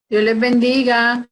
Dios les bendiga.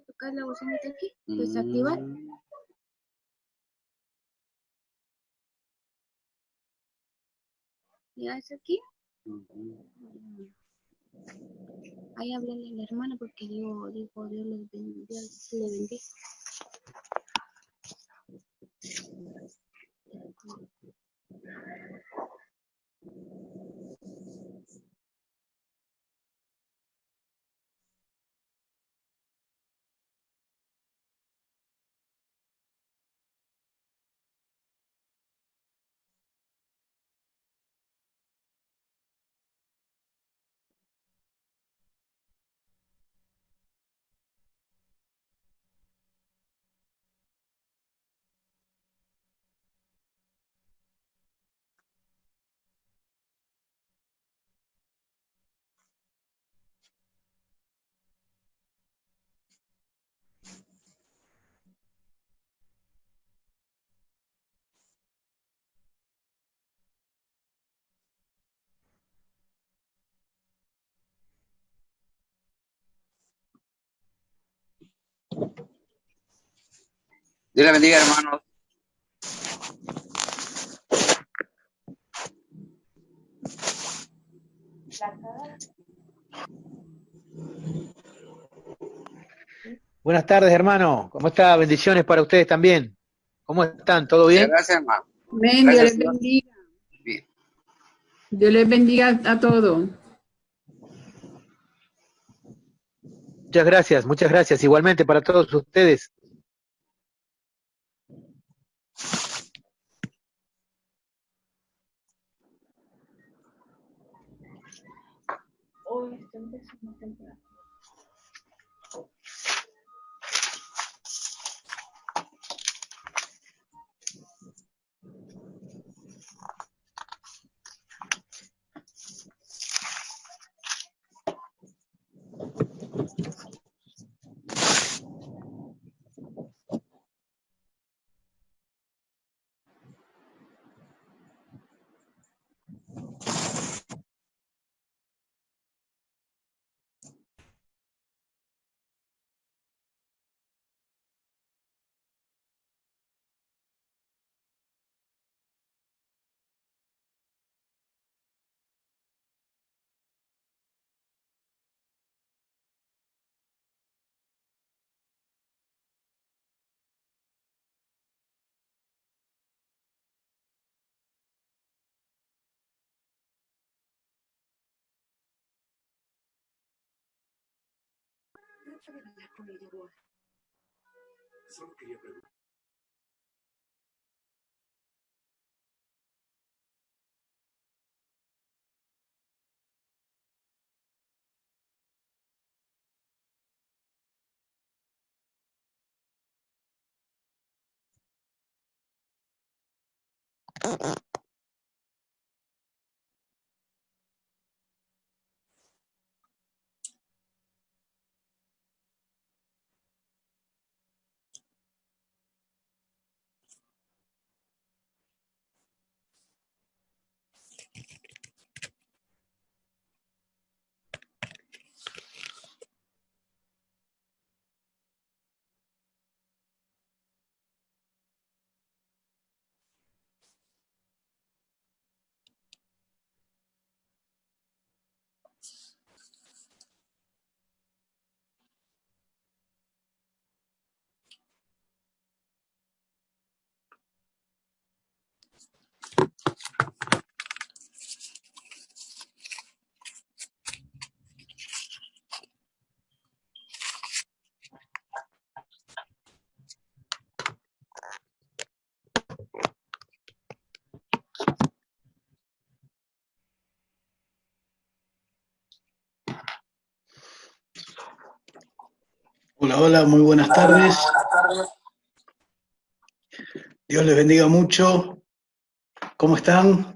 Tocar la bocinita aquí, desactivar. Ya es aquí. Ahí háblale a la hermana porque Dios le bendiga. Dios le bendiga, hermanos. Buenas tardes, hermano. ¿Cómo está? Bendiciones para ustedes también. ¿Cómo están? ¿Todo bien? Gracias, hermano. Amén, Dios les bendiga. Bien. Dios les bendiga a todos. Muchas gracias. Igualmente para todos ustedes. Hola, hola, muy buenas tardes. Dios les bendiga mucho. ¿Cómo están?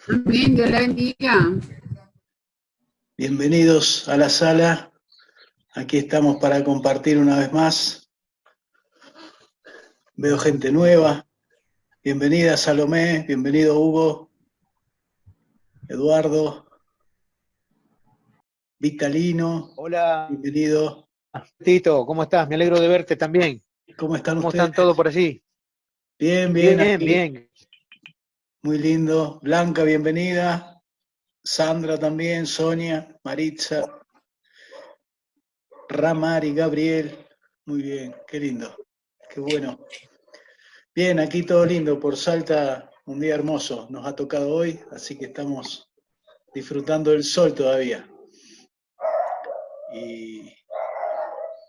Amén, Dios le bendiga. Bienvenidos a la sala. Aquí estamos para compartir una vez más. Veo gente nueva. Bienvenida Salomé, bienvenido Hugo, Eduardo, Vitalino, Hola, bienvenido. Tito, ¿cómo estás? Me alegro de verte también. ¿Cómo están ¿Cómo ustedes? están todos por allí? Bien, bien, Bien, aquí. bien. Muy lindo. Blanca, bienvenida. Sandra también, Sonia, Maritza, Ramari, Gabriel. Muy bien, qué lindo. Qué bueno. Bien, aquí todo lindo, por Salta, un día hermoso nos ha tocado hoy, así que estamos disfrutando del sol todavía. Y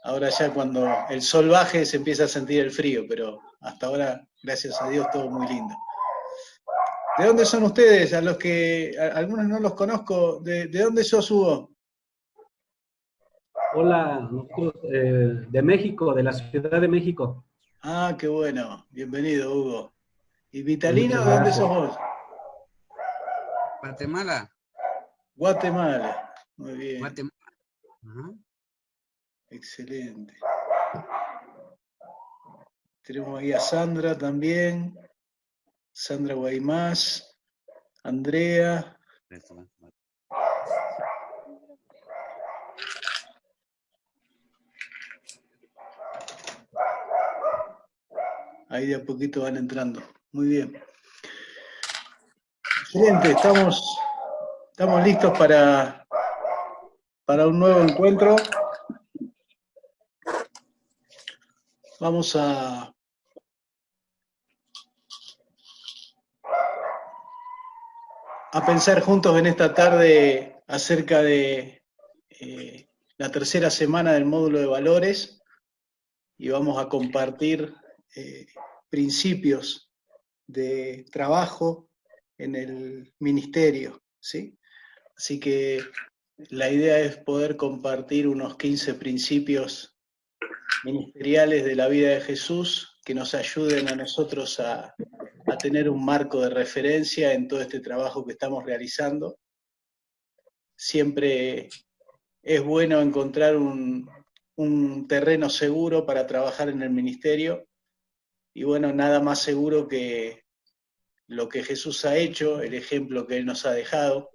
ahora ya cuando el sol baje se empieza a sentir el frío, pero hasta ahora, gracias a Dios, todo muy lindo. ¿De dónde son ustedes? A los que algunos no los conozco, ¿de dónde sos, Hugo? Hola, nosotros de México, de la Ciudad de México. Ah, qué bueno, bienvenido, Hugo. ¿Y Vitalino, Muchas de dónde sos gracias. vos? Guatemala. Guatemala, muy bien, Guatemala. Ajá. excelente. Tenemos ahí a Sandra también, Sandra Guaymás, Andrea, ahí de a poquito van entrando. Muy bien. Excelente, estamos listos para un nuevo encuentro. Vamos a pensar juntos en esta tarde acerca de la tercera semana del módulo de valores y vamos a compartir principios de trabajo en el ministerio, ¿sí? Así que la idea es poder compartir unos 15 principios ministeriales de la vida de Jesús que nos ayuden a nosotros a tener un marco de referencia en todo este trabajo que estamos realizando. Siempre es bueno encontrar un terreno seguro para trabajar en el ministerio, y bueno, nada más seguro que lo que Jesús ha hecho, el ejemplo que Él nos ha dejado.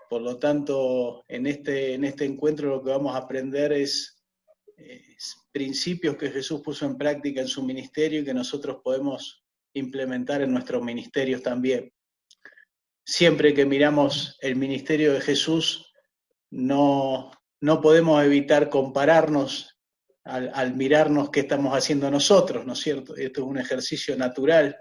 Por lo tanto, en este encuentro lo que vamos a aprender es principios que Jesús puso en práctica en su ministerio y que nosotros podemos implementar en nuestros ministerios también. Siempre que miramos el ministerio de Jesús, no podemos evitar compararnos al mirarnos qué estamos haciendo nosotros, ¿no es cierto? Esto es un ejercicio natural,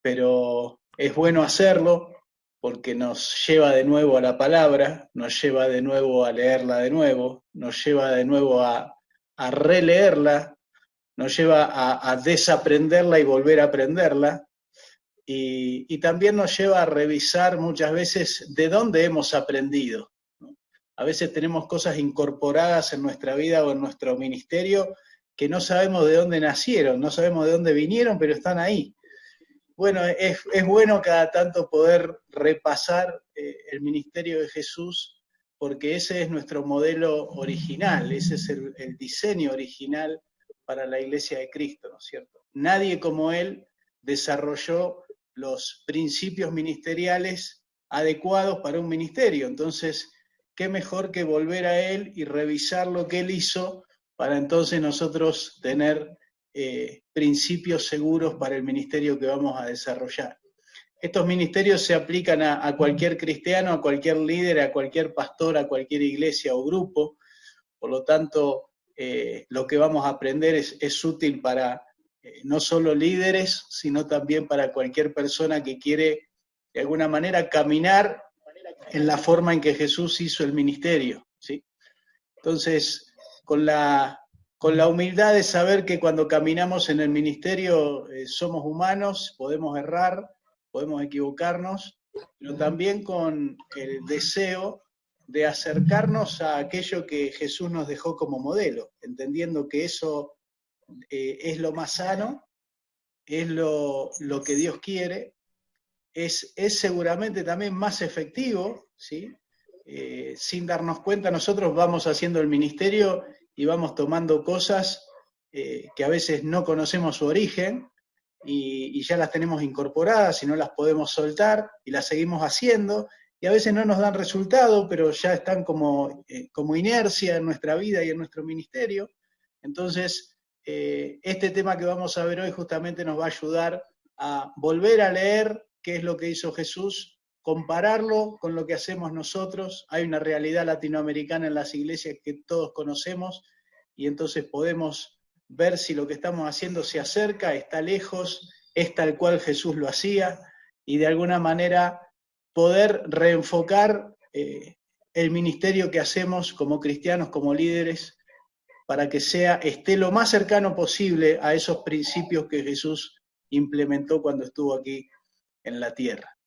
pero es bueno hacerlo porque nos lleva de nuevo a la palabra, nos lleva de nuevo a leerla de nuevo, nos lleva de nuevo a releerla, nos lleva a desaprenderla y volver a aprenderla, y también nos lleva a revisar muchas veces de dónde hemos aprendido, ¿no? A veces tenemos cosas incorporadas en nuestra vida o en nuestro ministerio que no sabemos de dónde nacieron, no sabemos de dónde vinieron, pero están ahí. Bueno, es bueno cada tanto poder repasar el ministerio de Jesús, porque ese es nuestro modelo original, ese es el diseño original para la Iglesia de Cristo, ¿no es cierto? Nadie como Él desarrolló los principios ministeriales adecuados para un ministerio. Entonces, qué mejor que volver a Él y revisar lo que Él hizo para entonces nosotros tener principios seguros para el ministerio que vamos a desarrollar. Estos ministerios se aplican a cualquier cristiano, a cualquier líder, a cualquier pastor, a cualquier iglesia o grupo. Por lo tanto, lo que vamos a aprender es útil para no solo líderes, sino también para cualquier persona que quiere de alguna manera caminar en la forma en que Jesús hizo el ministerio, ¿sí? Entonces, con la humildad de saber que cuando caminamos en el ministerio somos humanos, podemos errar, podemos equivocarnos, pero también con el deseo de acercarnos a aquello que Jesús nos dejó como modelo, entendiendo que eso es lo más sano, es lo que Dios quiere, es seguramente también más efectivo, ¿sí? Sin darnos cuenta, nosotros vamos haciendo el ministerio y vamos tomando cosas que a veces no conocemos su origen y ya las tenemos incorporadas y no las podemos soltar y las seguimos haciendo, y a veces no nos dan resultado, pero ya están como inercia en nuestra vida y en nuestro ministerio. Entonces, este tema que vamos a ver hoy justamente nos va a ayudar a volver a leer qué es lo que hizo Jesús, compararlo con lo que hacemos nosotros. Hay una realidad latinoamericana en las iglesias que todos conocemos, y entonces podemos ver si lo que estamos haciendo se acerca, está lejos, es tal cual Jesús lo hacía, y de alguna manera poder reenfocar el ministerio que hacemos como cristianos, como líderes, para que esté lo más cercano posible a esos principios que Jesús implementó cuando estuvo aquí en la tierra.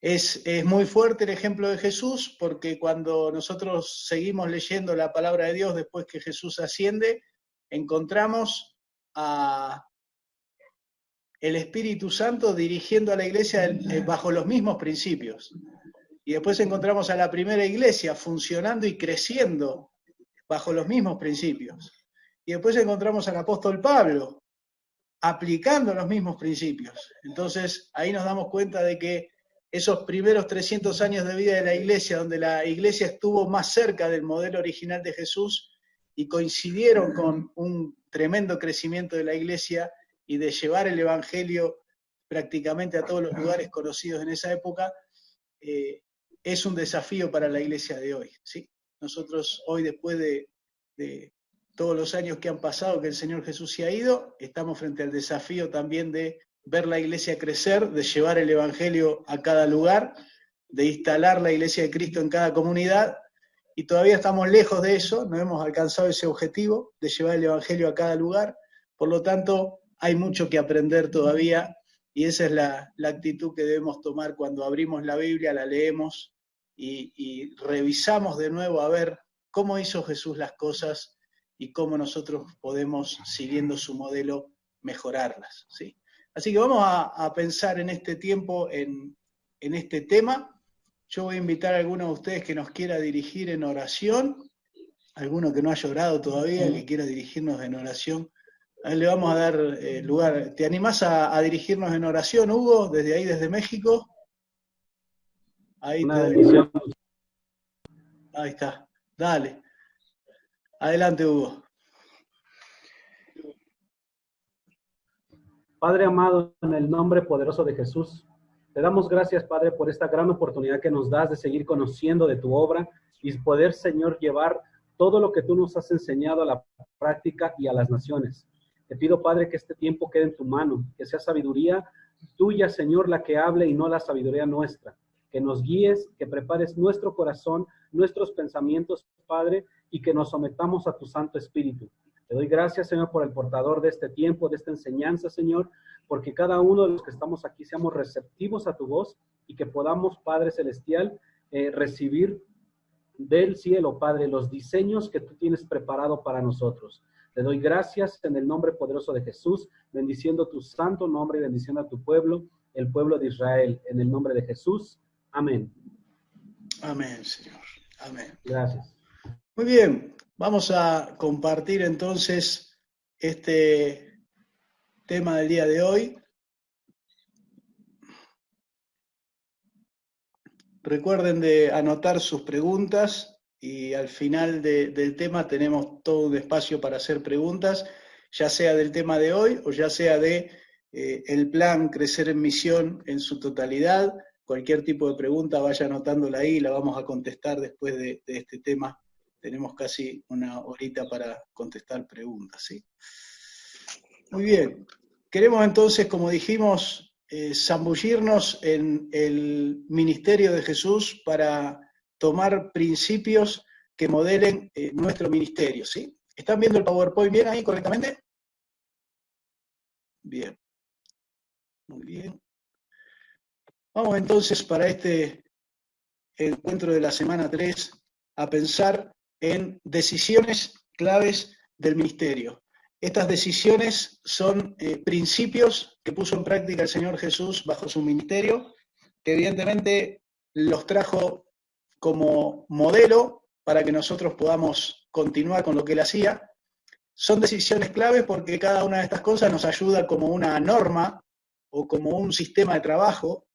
Es muy fuerte el ejemplo de Jesús, porque cuando nosotros seguimos leyendo la palabra de Dios después que Jesús asciende, encontramos a el Espíritu Santo dirigiendo a la iglesia bajo los mismos principios. Y después encontramos a la primera iglesia funcionando y creciendo bajo los mismos principios. Y después encontramos al apóstol Pablo aplicando los mismos principios. Entonces ahí nos damos cuenta de que esos primeros 300 años de vida de la iglesia, donde la iglesia estuvo más cerca del modelo original de Jesús y coincidieron con un tremendo crecimiento de la iglesia y de llevar el evangelio prácticamente a todos los lugares conocidos en esa época, es un desafío para la iglesia de hoy, ¿sí? Nosotros hoy, después de todos los años que han pasado, que el Señor Jesús se ha ido, estamos frente al desafío también de ver la iglesia crecer, de llevar el evangelio a cada lugar, de instalar la iglesia de Cristo en cada comunidad, y todavía estamos lejos de eso, no hemos alcanzado ese objetivo de llevar el evangelio a cada lugar. Por lo tanto, hay mucho que aprender todavía, y esa es la actitud que debemos tomar cuando abrimos la Biblia, la leemos y revisamos de nuevo a ver cómo hizo Jesús las cosas y cómo nosotros podemos, siguiendo su modelo, mejorarlas, ¿sí? Así que vamos a pensar en este tiempo, en este tema. Yo voy a invitar a alguno de ustedes que nos quiera dirigir en oración, alguno que no haya orado todavía, que quiera dirigirnos en oración. A él le vamos a dar lugar. ¿Te animás a dirigirnos en oración, Hugo, desde ahí, desde México? Ahí Una bendición. Ahí está. Dale. Adelante, Hugo. Padre amado, en el nombre poderoso de Jesús, te damos gracias, Padre, por esta gran oportunidad que nos das de seguir conociendo de tu obra y poder, Señor, llevar todo lo que tú nos has enseñado a la práctica y a las naciones. Te pido, Padre, que este tiempo quede en tu mano, que sea sabiduría tuya, Señor, la que hable y no la sabiduría nuestra. Que nos guíes, que prepares nuestro corazón, nuestros pensamientos, Padre, y que nos sometamos a tu Santo Espíritu. Te doy gracias, Señor, por el portador de este tiempo, de esta enseñanza, Señor, porque cada uno de los que estamos aquí seamos receptivos a tu voz y que podamos, Padre Celestial, recibir del cielo, Padre, los diseños que tú tienes preparado para nosotros. Te doy gracias en el nombre poderoso de Jesús, bendiciendo tu santo nombre y bendiciendo a tu pueblo, el pueblo de Israel, en el nombre de Jesús. Amén. Amén, Señor. Amén. Gracias. Muy bien, vamos a compartir entonces este tema del día de hoy. Recuerden de anotar sus preguntas y al final del tema tenemos todo un espacio para hacer preguntas, ya sea del tema de hoy o ya sea de el plan Crecer en Misión en su totalidad. Cualquier tipo de pregunta vaya anotándola ahí y la vamos a contestar después de este tema. Tenemos casi una horita para contestar preguntas, ¿sí? Muy bien. Queremos entonces, como dijimos, zambullirnos en el ministerio de Jesús para tomar principios que modelen nuestro ministerio, ¿sí? ¿Están viendo el PowerPoint bien ahí correctamente? Bien. Muy bien. Vamos entonces para este encuentro de la semana 3 a pensar en decisiones claves del ministerio. Estas decisiones son principios que puso en práctica el Señor Jesús bajo su ministerio, que evidentemente los trajo como modelo para que nosotros podamos continuar con lo que Él hacía. Son decisiones claves porque cada una de estas cosas nos ayuda como una norma o como un sistema de trabajo,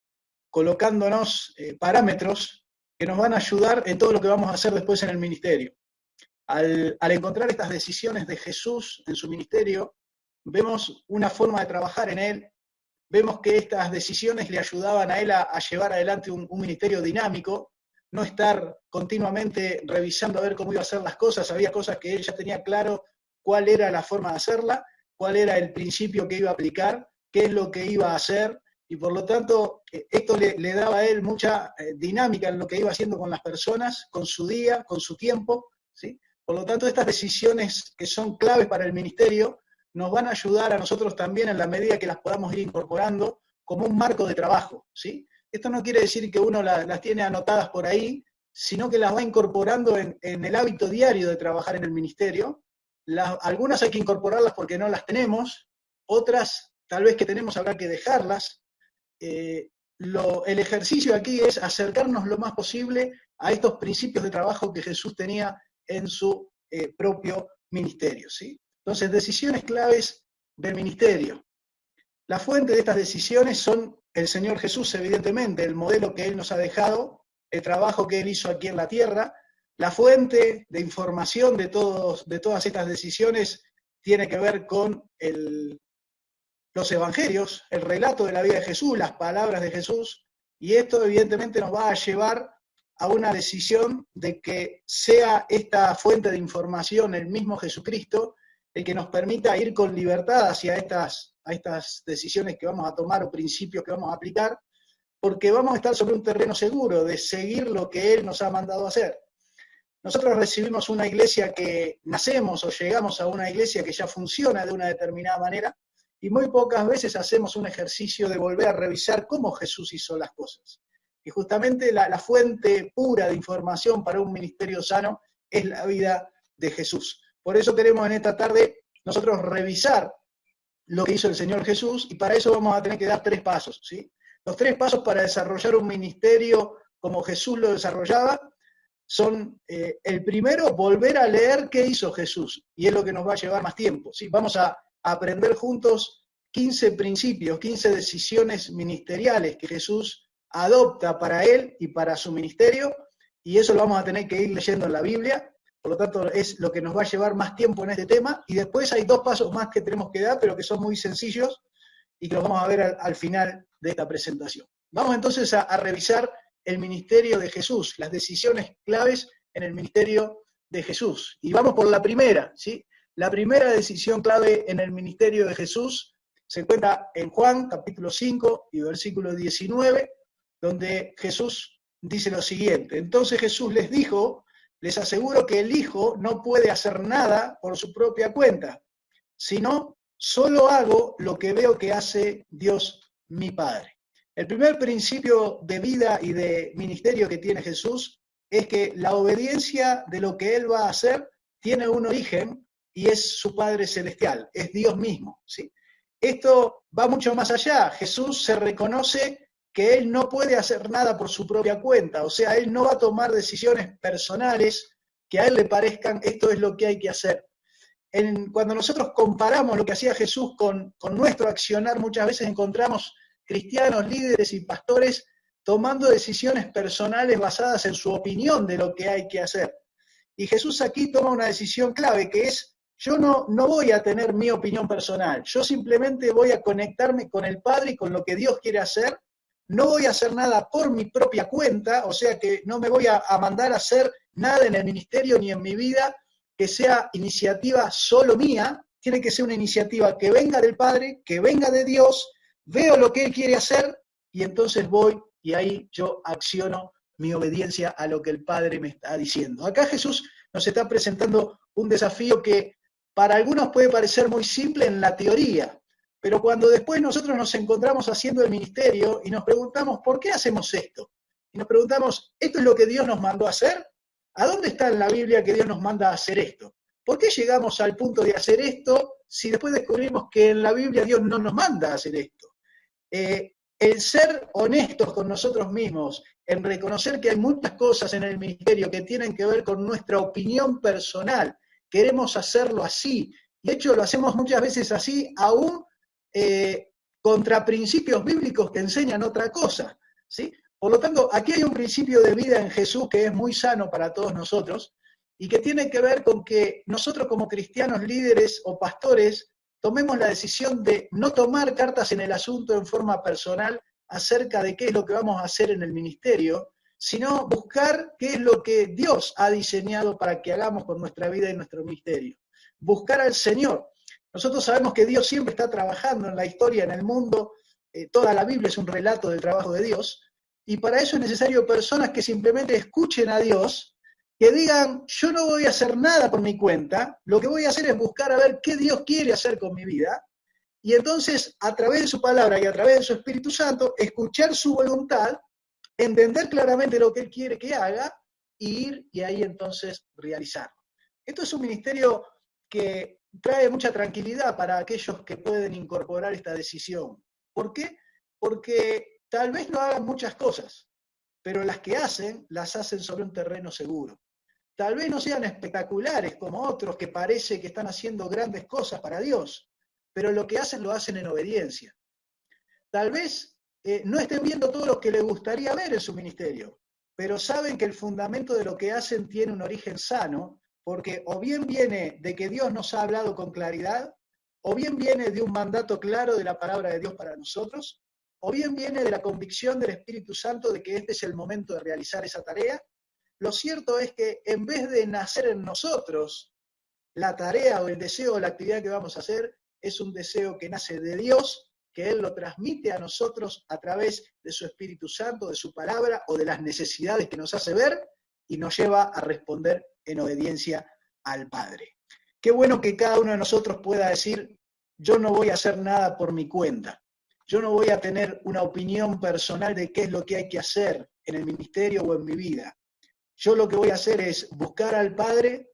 colocándonos parámetros que nos van a ayudar en todo lo que vamos a hacer después en el ministerio. Al encontrar estas decisiones de Jesús en su ministerio, vemos una forma de trabajar en Él, vemos que estas decisiones le ayudaban a Él a llevar adelante un ministerio dinámico, no estar continuamente revisando a ver cómo iba a hacer las cosas. Había cosas que Él ya tenía claro cuál era la forma de hacerla, cuál era el principio que iba a aplicar, qué es lo que iba a hacer, y por lo tanto esto le daba a Él mucha dinámica en lo que iba haciendo con las personas, con su día, con su tiempo, ¿sí? Por lo tanto, estas decisiones que son claves para el ministerio nos van a ayudar a nosotros también en la medida que las podamos ir incorporando como un marco de trabajo, ¿sí? Esto no quiere decir que uno las tiene anotadas por ahí, sino que las va incorporando en el hábito diario de trabajar en el ministerio. Algunas hay que incorporarlas porque no las tenemos, otras tal vez que tenemos habrá que dejarlas. El ejercicio aquí es acercarnos lo más posible a estos principios de trabajo que Jesús tenía en su propio ministerio, ¿sí? Entonces, decisiones claves del ministerio. La fuente de estas decisiones son el Señor Jesús, evidentemente, el modelo que Él nos ha dejado, el trabajo que Él hizo aquí en la tierra. La fuente de información de todas estas decisiones tiene que ver con los evangelios, el relato de la vida de Jesús, las palabras de Jesús, y esto evidentemente nos va a llevar a una decisión de que sea esta fuente de información el mismo Jesucristo el que nos permita ir con libertad hacia estas decisiones que vamos a tomar o principios que vamos a aplicar, porque vamos a estar sobre un terreno seguro de seguir lo que Él nos ha mandado a hacer. Nosotros recibimos una iglesia que nacemos o llegamos a una iglesia que ya funciona de una determinada manera, y muy pocas veces hacemos un ejercicio de volver a revisar cómo Jesús hizo las cosas. Y justamente la fuente pura de información para un ministerio sano es la vida de Jesús. Por eso queremos en esta tarde nosotros revisar lo que hizo el Señor Jesús, y para eso vamos a tener que dar 3 pasos, ¿sí? Los 3 pasos para desarrollar un ministerio como Jesús lo desarrollaba son, el primero, volver a leer qué hizo Jesús, y es lo que nos va a llevar más tiempo, ¿sí? Vamos a aprender juntos 15 principios, 15 decisiones ministeriales que Jesús adopta para él y para su ministerio, y eso lo vamos a tener que ir leyendo en la Biblia. Por lo tanto, es lo que nos va a llevar más tiempo en este tema, y después hay 2 pasos más que tenemos que dar, pero que son muy sencillos, y que los vamos a ver al final de esta presentación. Vamos entonces a revisar el ministerio de Jesús, las decisiones claves en el ministerio de Jesús. Y vamos por la primera, ¿sí? La primera decisión clave en el ministerio de Jesús se encuentra en Juan, capítulo 5 y versículo 19, donde Jesús dice lo siguiente: entonces Jesús les dijo, les aseguro que el Hijo no puede hacer nada por su propia cuenta, sino solo hago lo que veo que hace Dios mi Padre. El primer principio de vida y de ministerio que tiene Jesús es que la obediencia de lo que Él va a hacer tiene un origen, y es su Padre Celestial, es Dios mismo, ¿sí? Esto va mucho más allá. Jesús se reconoce que Él no puede hacer nada por su propia cuenta, o sea, Él no va a tomar decisiones personales que a Él le parezcan, esto es lo que hay que hacer. Cuando nosotros comparamos lo que hacía Jesús con nuestro accionar, muchas veces encontramos cristianos, líderes y pastores tomando decisiones personales basadas en su opinión de lo que hay que hacer. Y Jesús aquí toma una decisión clave, que es: yo no voy a tener mi opinión personal, yo simplemente voy a conectarme con el Padre y con lo que Dios quiere hacer. No voy a hacer nada por mi propia cuenta, o sea que no me voy a mandar a hacer nada en el ministerio ni en mi vida que sea iniciativa solo mía. Tiene que ser una iniciativa que venga del Padre, que venga de Dios. Veo lo que Él quiere hacer y entonces voy y ahí yo acciono mi obediencia a lo que el Padre me está diciendo. Acá Jesús nos está presentando un desafío que para algunos puede parecer muy simple en la teoría, pero cuando después nosotros nos encontramos haciendo el ministerio y nos preguntamos, ¿por qué hacemos esto? Y nos preguntamos, ¿esto es lo que Dios nos mandó a hacer? ¿A dónde está en la Biblia que Dios nos manda a hacer esto? ¿Por qué llegamos al punto de hacer esto si después descubrimos que en la Biblia Dios no nos manda a hacer esto? El ser honestos con nosotros mismos, en reconocer que hay muchas cosas en el ministerio que tienen que ver con nuestra opinión personal, queremos hacerlo así, de hecho lo hacemos muchas veces así, aún contra principios bíblicos que enseñan otra cosa, ¿sí? Por lo tanto, aquí hay un principio de vida en Jesús que es muy sano para todos nosotros, y que tiene que ver con que nosotros como cristianos, líderes o pastores, tomemos la decisión de no tomar cartas en el asunto en forma personal acerca de qué es lo que vamos a hacer en el ministerio, sino buscar qué es lo que Dios ha diseñado para que hagamos con nuestra vida y nuestro ministerio. Buscar al Señor. Nosotros sabemos que Dios siempre está trabajando en la historia, en el mundo. Toda la Biblia es un relato del trabajo de Dios, y para eso es necesario personas que simplemente escuchen a Dios, que digan, yo no voy a hacer nada por mi cuenta, lo que voy a hacer es buscar a ver qué Dios quiere hacer con mi vida, y entonces a través de su palabra y a través de su Espíritu Santo, escuchar su voluntad, entender claramente lo que Él quiere que haga, y ir y ahí entonces realizarlo. Esto es un ministerio que trae mucha tranquilidad para aquellos que pueden incorporar esta decisión. ¿Por qué? Porque tal vez no hagan muchas cosas, pero las que hacen, las hacen sobre un terreno seguro. Tal vez no sean espectaculares como otros que parece que están haciendo grandes cosas para Dios, pero lo que hacen lo hacen en obediencia. Tal vez no estén viendo todo lo que les gustaría ver en su ministerio, pero saben que el fundamento de lo que hacen tiene un origen sano, porque o bien viene de que Dios nos ha hablado con claridad, o bien viene de un mandato claro de la palabra de Dios para nosotros, o bien viene de la convicción del Espíritu Santo de que este es el momento de realizar esa tarea. Lo cierto es que en vez de nacer en nosotros, la tarea o el deseo o la actividad que vamos a hacer es un deseo que nace de Dios, que Él lo transmite a nosotros a través de su Espíritu Santo, de su palabra o de las necesidades que nos hace ver, y nos lleva a responder en obediencia al Padre. Qué bueno que cada uno de nosotros pueda decir, yo no voy a hacer nada por mi cuenta. Yo no voy a tener una opinión personal de qué es lo que hay que hacer en el ministerio o en mi vida. Yo lo que voy a hacer es buscar al Padre,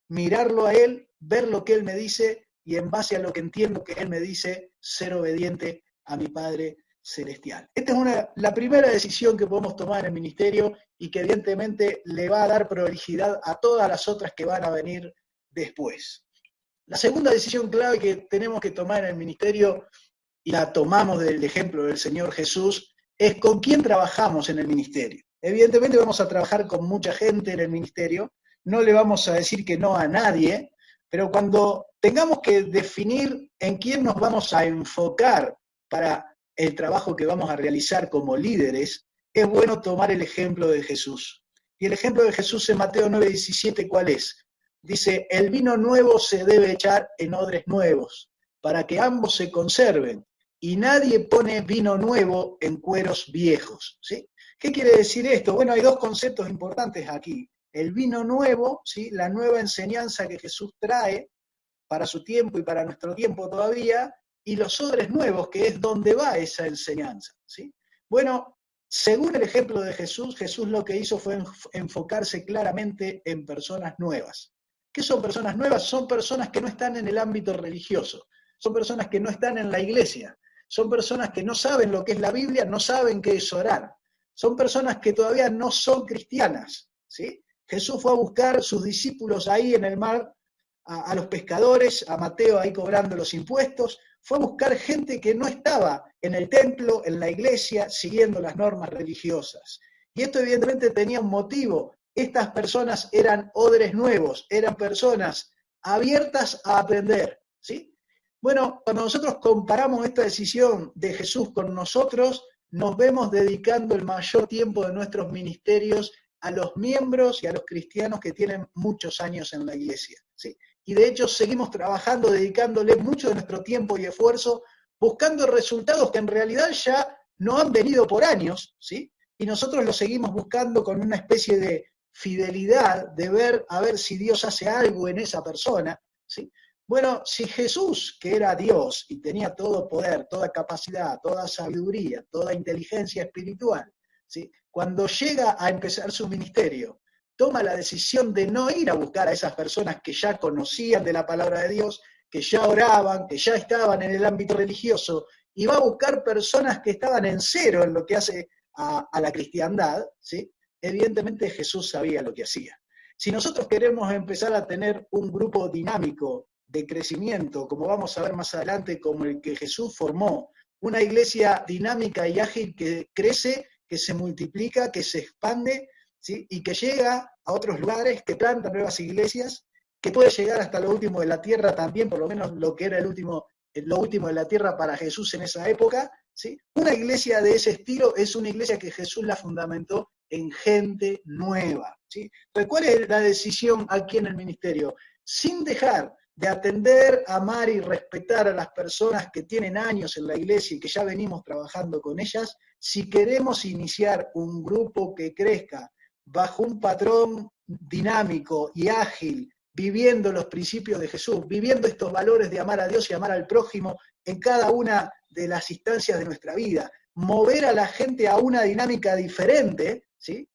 mirarlo a Él, ver lo que Él me dice y en base a lo que entiendo que Él me dice, ser obediente a mi Padre Celestial. Esta es la primera decisión que podemos tomar en el ministerio y que evidentemente le va a dar prioridad a todas las otras que van a venir después. La segunda decisión clave que tenemos que tomar en el ministerio, y la tomamos del ejemplo del Señor Jesús, es con quién trabajamos en el ministerio. Evidentemente vamos a trabajar con mucha gente en el ministerio, no le vamos a decir que no a nadie, pero cuando tengamos que definir en quién nos vamos a enfocar para el trabajo que vamos a realizar como líderes, es bueno tomar el ejemplo de Jesús. Y el ejemplo de Jesús en Mateo 9:17, ¿cuál es? Dice, el vino nuevo se debe echar en odres nuevos, para que ambos se conserven, y nadie pone vino nuevo en cueros viejos. ¿Sí? ¿Qué quiere decir esto? Bueno, hay dos conceptos importantes aquí. El vino nuevo, ¿sí? La nueva enseñanza que Jesús trae para su tiempo y para nuestro tiempo todavía, y los odres nuevos, que es donde va esa enseñanza. ¿Sí? Bueno, según el ejemplo de Jesús, Jesús lo que hizo fue enfocarse claramente en personas nuevas. ¿Qué son personas nuevas? Son personas que no están en el ámbito religioso, son personas que no están en la iglesia, son personas que no saben lo que es la Biblia, no saben qué es orar, son personas que todavía no son cristianas. ¿Sí? Jesús fue a buscar sus discípulos ahí en el mar, a los pescadores, a Mateo ahí cobrando los impuestos, fue a buscar gente que no estaba en el templo, en la iglesia, siguiendo las normas religiosas. Y esto evidentemente tenía un motivo. Estas personas eran odres nuevos, eran personas abiertas a aprender. ¿Sí? Bueno, cuando nosotros comparamos esta decisión de Jesús con nosotros, nos vemos dedicando el mayor tiempo de nuestros ministerios a los miembros y a los cristianos que tienen muchos años en la iglesia. ¿Sí? Y de hecho seguimos trabajando, dedicándole mucho de nuestro tiempo y esfuerzo, buscando resultados que en realidad ya no han venido por años, ¿sí? Y nosotros los seguimos buscando con una especie de fidelidad, de ver a ver si Dios hace algo en esa persona, ¿sí? Bueno, si Jesús, que era Dios y tenía todo poder, toda capacidad, toda sabiduría, toda inteligencia espiritual, ¿sí? Cuando llega a empezar su ministerio, toma la decisión de no ir a buscar a esas personas que ya conocían de la palabra de Dios, que ya oraban, que ya estaban en el ámbito religioso, y va a buscar personas que estaban en cero en lo que hace a la cristiandad, ¿sí? Evidentemente Jesús sabía lo que hacía. Si nosotros queremos empezar a tener un grupo dinámico de crecimiento, como vamos a ver más adelante, como el que Jesús formó, una iglesia dinámica y ágil que crece, que se multiplica, que se expande, ¿sí? Y que llega a otros lugares, que planta nuevas iglesias, que puede llegar hasta lo último de la tierra también, por lo menos lo que era lo último de la tierra para Jesús en esa época, ¿sí? Una iglesia de ese estilo es una iglesia que Jesús la fundamentó en gente nueva, ¿sí? Entonces, ¿cuál es la decisión aquí en el ministerio? Sin dejar de atender, amar y respetar a las personas que tienen años en la iglesia y que ya venimos trabajando con ellas, si queremos iniciar un grupo que crezca bajo un patrón dinámico y ágil, viviendo los principios de Jesús, viviendo estos valores de amar a Dios y amar al prójimo en cada una de las instancias de nuestra vida, mover a la gente a una dinámica diferente, ¿sí?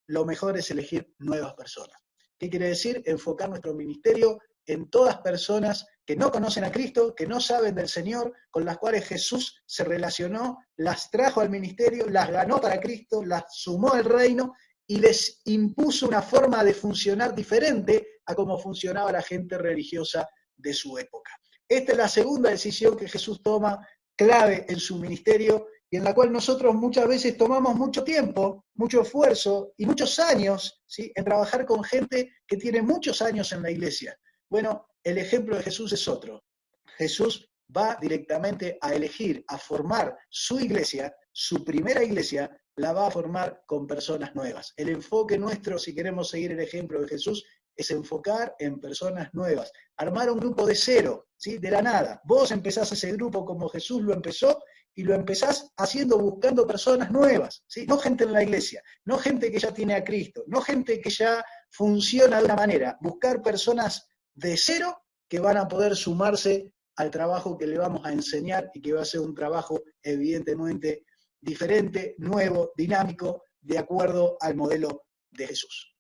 Lo mejor es elegir nuevas personas. ¿Qué quiere decir? Enfocar nuestro ministerio en todas personas que no conocen a Cristo, que no saben del Señor, con las cuales Jesús se relacionó, las trajo al ministerio, las ganó para Cristo, las sumó al reino y les impuso una forma de funcionar diferente a cómo funcionaba la gente religiosa de su época. Esta es la segunda decisión que Jesús toma, clave en su ministerio, y en la cual nosotros muchas veces tomamos mucho tiempo, mucho esfuerzo y muchos años, ¿sí? En trabajar con gente que tiene muchos años en la iglesia. Bueno, el ejemplo de Jesús es otro. Jesús va directamente a elegir, a formar su iglesia, su primera iglesia, la va a formar con personas nuevas. El enfoque nuestro, si queremos seguir el ejemplo de Jesús, es enfocar en personas nuevas. Armar un grupo de cero, ¿sí? De la nada. Vos empezás ese grupo como Jesús lo empezó y lo empezás haciendo buscando personas nuevas, ¿sí? No gente en la iglesia, no gente que ya tiene a Cristo, no gente que ya funciona de una manera. Buscar personas de cero que van a poder sumarse al trabajo que le vamos a enseñar y que va a ser un trabajo evidentemente diferente, nuevo, dinámico, de acuerdo al modelo de Jesús.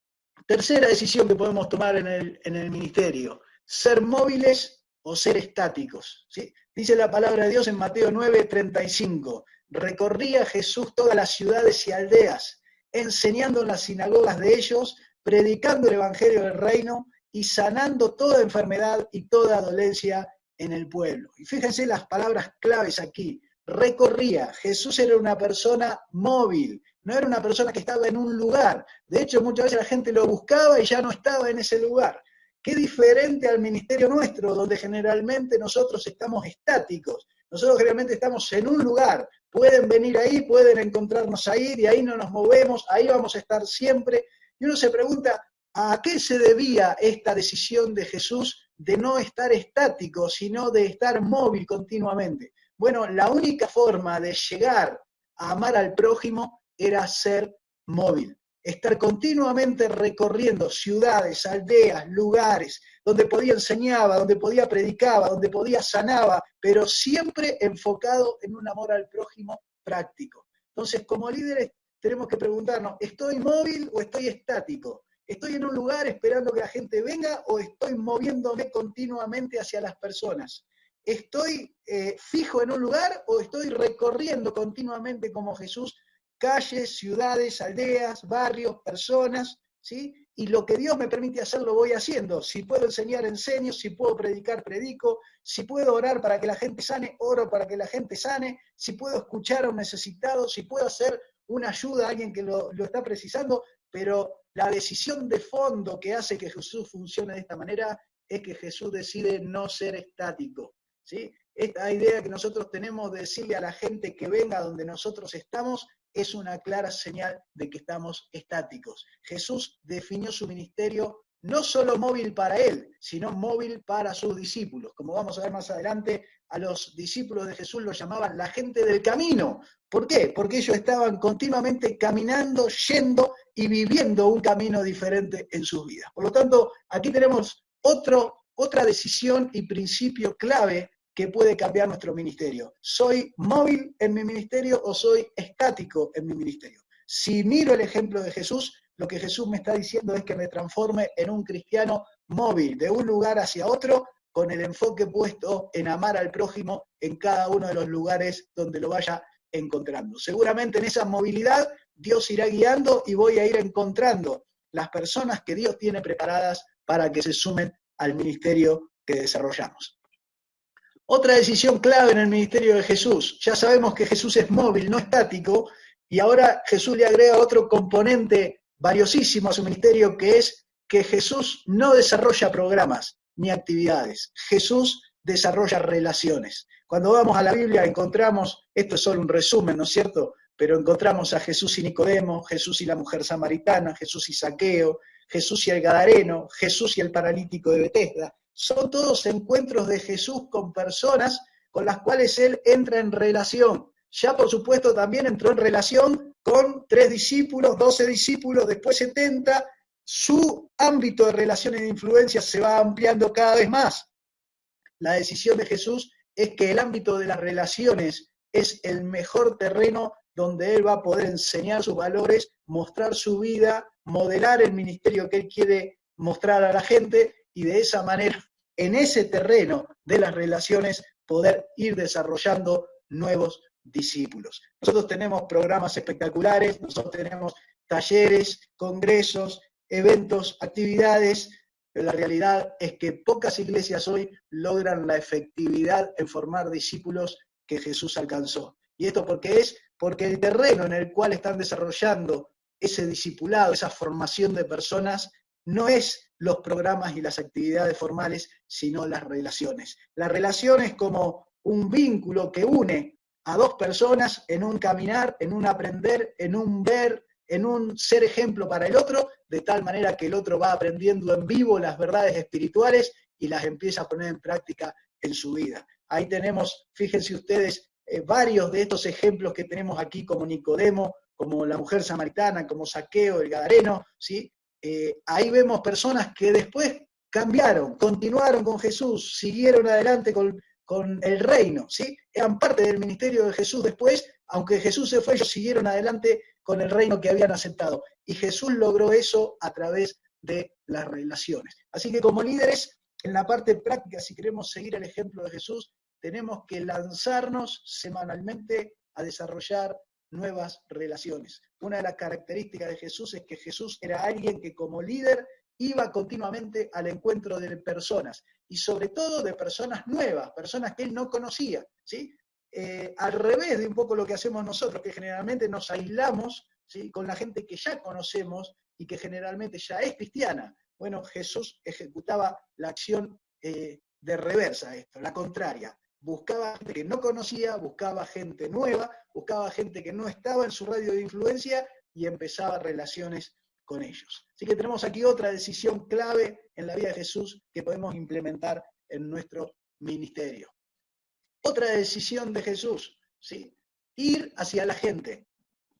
Tercera decisión que podemos tomar en el ministerio, ser móviles o ser estáticos, ¿sí? Dice la palabra de Dios en Mateo 9:35, recorría Jesús todas las ciudades y aldeas, enseñando en las sinagogas de ellos, predicando el evangelio del reino y sanando toda enfermedad y toda dolencia en el pueblo. Y fíjense las palabras claves aquí, recorría, Jesús era una persona móvil, no era una persona que estaba en un lugar, de hecho muchas veces la gente lo buscaba y ya no estaba en ese lugar. Qué diferente al ministerio nuestro, donde generalmente nosotros estamos estáticos, nosotros generalmente estamos en un lugar, pueden venir ahí, pueden encontrarnos ahí, de ahí no nos movemos, ahí vamos a estar siempre, y uno se pregunta, ¿a qué se debía esta decisión de Jesús de no estar estático, sino de estar móvil continuamente? Bueno, la única forma de llegar a amar al prójimo era ser móvil, estar continuamente recorriendo ciudades, aldeas, lugares, donde podía enseñaba, donde podía predicaba, donde podía sanaba, pero siempre enfocado en un amor al prójimo práctico. Entonces, como líderes tenemos que preguntarnos, ¿estoy móvil o estoy estático? ¿Estoy en un lugar esperando que la gente venga o estoy moviéndome continuamente hacia las personas? ¿Estoy fijo en un lugar o estoy recorriendo continuamente como Jesús calles, ciudades, aldeas, barrios, personas, ¿sí? Y lo que Dios me permite hacer lo voy haciendo. Si puedo enseñar, enseño, si puedo predicar, predico, si puedo orar para que la gente sane, oro para que la gente sane, si puedo escuchar a un necesitado, si puedo hacer una ayuda a alguien que lo está precisando, pero la decisión de fondo que hace que Jesús funcione de esta manera es que Jesús decide no ser estático, ¿sí? Esta idea que nosotros tenemos de decirle a la gente que venga donde nosotros estamos es una clara señal de que estamos estáticos. Jesús definió su ministerio no solo móvil para él, sino móvil para sus discípulos. Como vamos a ver más adelante, a los discípulos de Jesús los llamaban la gente del camino. ¿Por qué? Porque ellos estaban continuamente caminando, yendo y viviendo un camino diferente en sus vidas. Por lo tanto, aquí tenemos otra decisión y principio clave que puede cambiar nuestro ministerio. ¿Soy móvil en mi ministerio o soy estático en mi ministerio? Si miro el ejemplo de Jesús, lo que Jesús me está diciendo es que me transforme en un cristiano móvil, de un lugar hacia otro, con el enfoque puesto en amar al prójimo en cada uno de los lugares donde lo vaya encontrando. Seguramente en esa movilidad Dios irá guiando y voy a ir encontrando las personas que Dios tiene preparadas para que se sumen al ministerio que desarrollamos. Otra decisión clave en el ministerio de Jesús. Ya sabemos que Jesús es móvil, no estático, y ahora Jesús le agrega otro componente valiosísimo a su ministerio, que es que Jesús no desarrolla programas ni actividades. Jesús desarrolla relaciones. Cuando vamos a la Biblia encontramos, esto es solo un resumen, ¿no es cierto?, pero encontramos a Jesús y Nicodemo, Jesús y la mujer samaritana, Jesús y Zaqueo, Jesús y el gadareno, Jesús y el paralítico de Betesda. Son todos encuentros de Jesús con personas con las cuales él entra en relación. Ya por supuesto también entró en relación con 3 discípulos, 12 discípulos, después 70. Su ámbito de relaciones de influencia se va ampliando cada vez más. La decisión de Jesús es que el ámbito de las relaciones es el mejor terreno donde él va a poder enseñar sus valores, mostrar su vida, modelar el ministerio que él quiere mostrar a la gente, y de esa manera, en ese terreno de las relaciones, poder ir desarrollando nuevos discípulos. Nosotros tenemos programas espectaculares, nosotros tenemos talleres, congresos, eventos, actividades, pero la realidad es que pocas iglesias hoy logran la efectividad en formar discípulos que Jesús alcanzó. ¿Y esto por qué es? Porque el terreno en el cual están desarrollando ese discipulado, esa formación de personas, no es los programas y las actividades formales, sino las relaciones. La relación es como un vínculo que une a 2 personas en un caminar, en un aprender, en un ver, en un ser ejemplo para el otro, de tal manera que el otro va aprendiendo en vivo las verdades espirituales y las empieza a poner en práctica en su vida. Ahí tenemos, fíjense ustedes, varios de estos ejemplos que tenemos aquí, como Nicodemo, como la mujer samaritana, como Zaqueo, el gadareno, ¿sí? Ahí vemos personas que después cambiaron, continuaron con Jesús, siguieron adelante con con el reino, ¿sí? Eran parte del ministerio de Jesús después, aunque Jesús se fue, ellos siguieron adelante con el reino que habían aceptado. Y Jesús logró eso a través de las relaciones. Así que como líderes, en la parte práctica, si queremos seguir el ejemplo de Jesús, tenemos que lanzarnos semanalmente a desarrollar nuevas relaciones. Una de las características de Jesús es que Jesús era alguien que como líder iba continuamente al encuentro de personas, y sobre todo de personas nuevas, personas que él no conocía, ¿sí? Al revés de un poco lo que hacemos nosotros, que generalmente nos aislamos, ¿sí?, con la gente que ya conocemos y que generalmente ya es cristiana. Bueno, Jesús ejecutaba la acción de reversa, esto, la contraria. Buscaba gente que no conocía, buscaba gente nueva, buscaba gente que no estaba en su radio de influencia y empezaba relaciones con ellos. Así que tenemos aquí otra decisión clave en la vida de Jesús que podemos implementar en nuestro ministerio. Otra decisión de Jesús, ¿sí? Ir hacia la gente,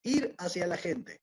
ir hacia la gente.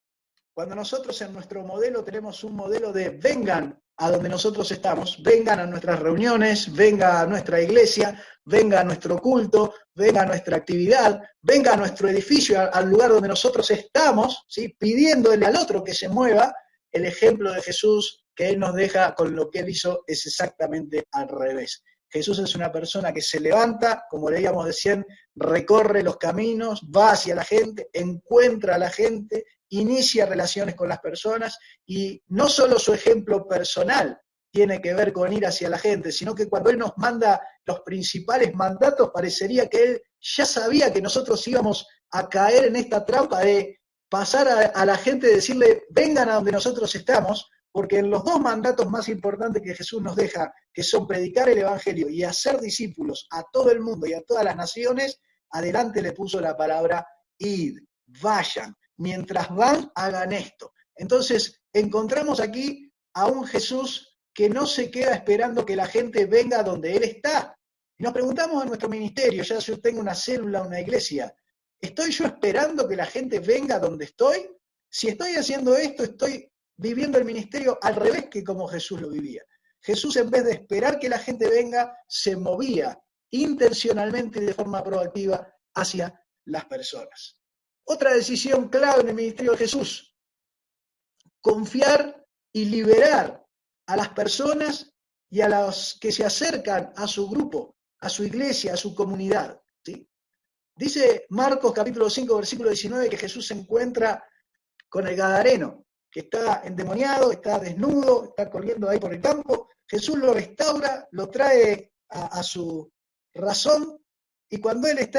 Cuando nosotros en nuestro modelo tenemos un modelo de vengan a donde nosotros estamos, vengan a nuestras reuniones, venga a nuestra iglesia, venga a nuestro culto, venga a nuestra actividad, venga a nuestro edificio, al lugar donde nosotros estamos, ¿sí?, pidiéndole al otro que se mueva. El ejemplo de Jesús que Él nos deja con lo que Él hizo es exactamente al revés. Jesús es una persona que se levanta, como leíamos recién, recorre los caminos, va hacia la gente, encuentra a la gente, inicia relaciones con las personas, y no solo su ejemplo personal tiene que ver con ir hacia la gente, sino que cuando Él nos manda los principales mandatos, parecería que Él ya sabía que nosotros íbamos a caer en esta trampa de pasar a la gente y decirle, vengan a donde nosotros estamos, porque en los dos mandatos más importantes que Jesús nos deja, que son predicar el Evangelio y hacer discípulos a todo el mundo y a todas las naciones, adelante le puso la palabra id, vayan, mientras van, hagan esto. Entonces, encontramos aquí a un Jesús que no se queda esperando que la gente venga donde Él está. Y nos preguntamos en nuestro ministerio, ya si yo tengo una célula, una iglesia, ¿estoy yo esperando que la gente venga donde estoy? Si estoy haciendo esto, estoy viviendo el ministerio al revés que como Jesús lo vivía. Jesús, en vez de esperar que la gente venga, se movía intencionalmente y de forma proactiva hacia las personas. Otra decisión clave en el ministerio de Jesús: confiar y liberar a las personas y a los que se acercan a su grupo, a su iglesia, a su comunidad, ¿sí? Dice Marcos capítulo 5, versículo 19, que Jesús se encuentra con el gadareno, que está endemoniado, está desnudo, está corriendo ahí por el campo. Jesús lo restaura, lo trae a su razón, y cuando él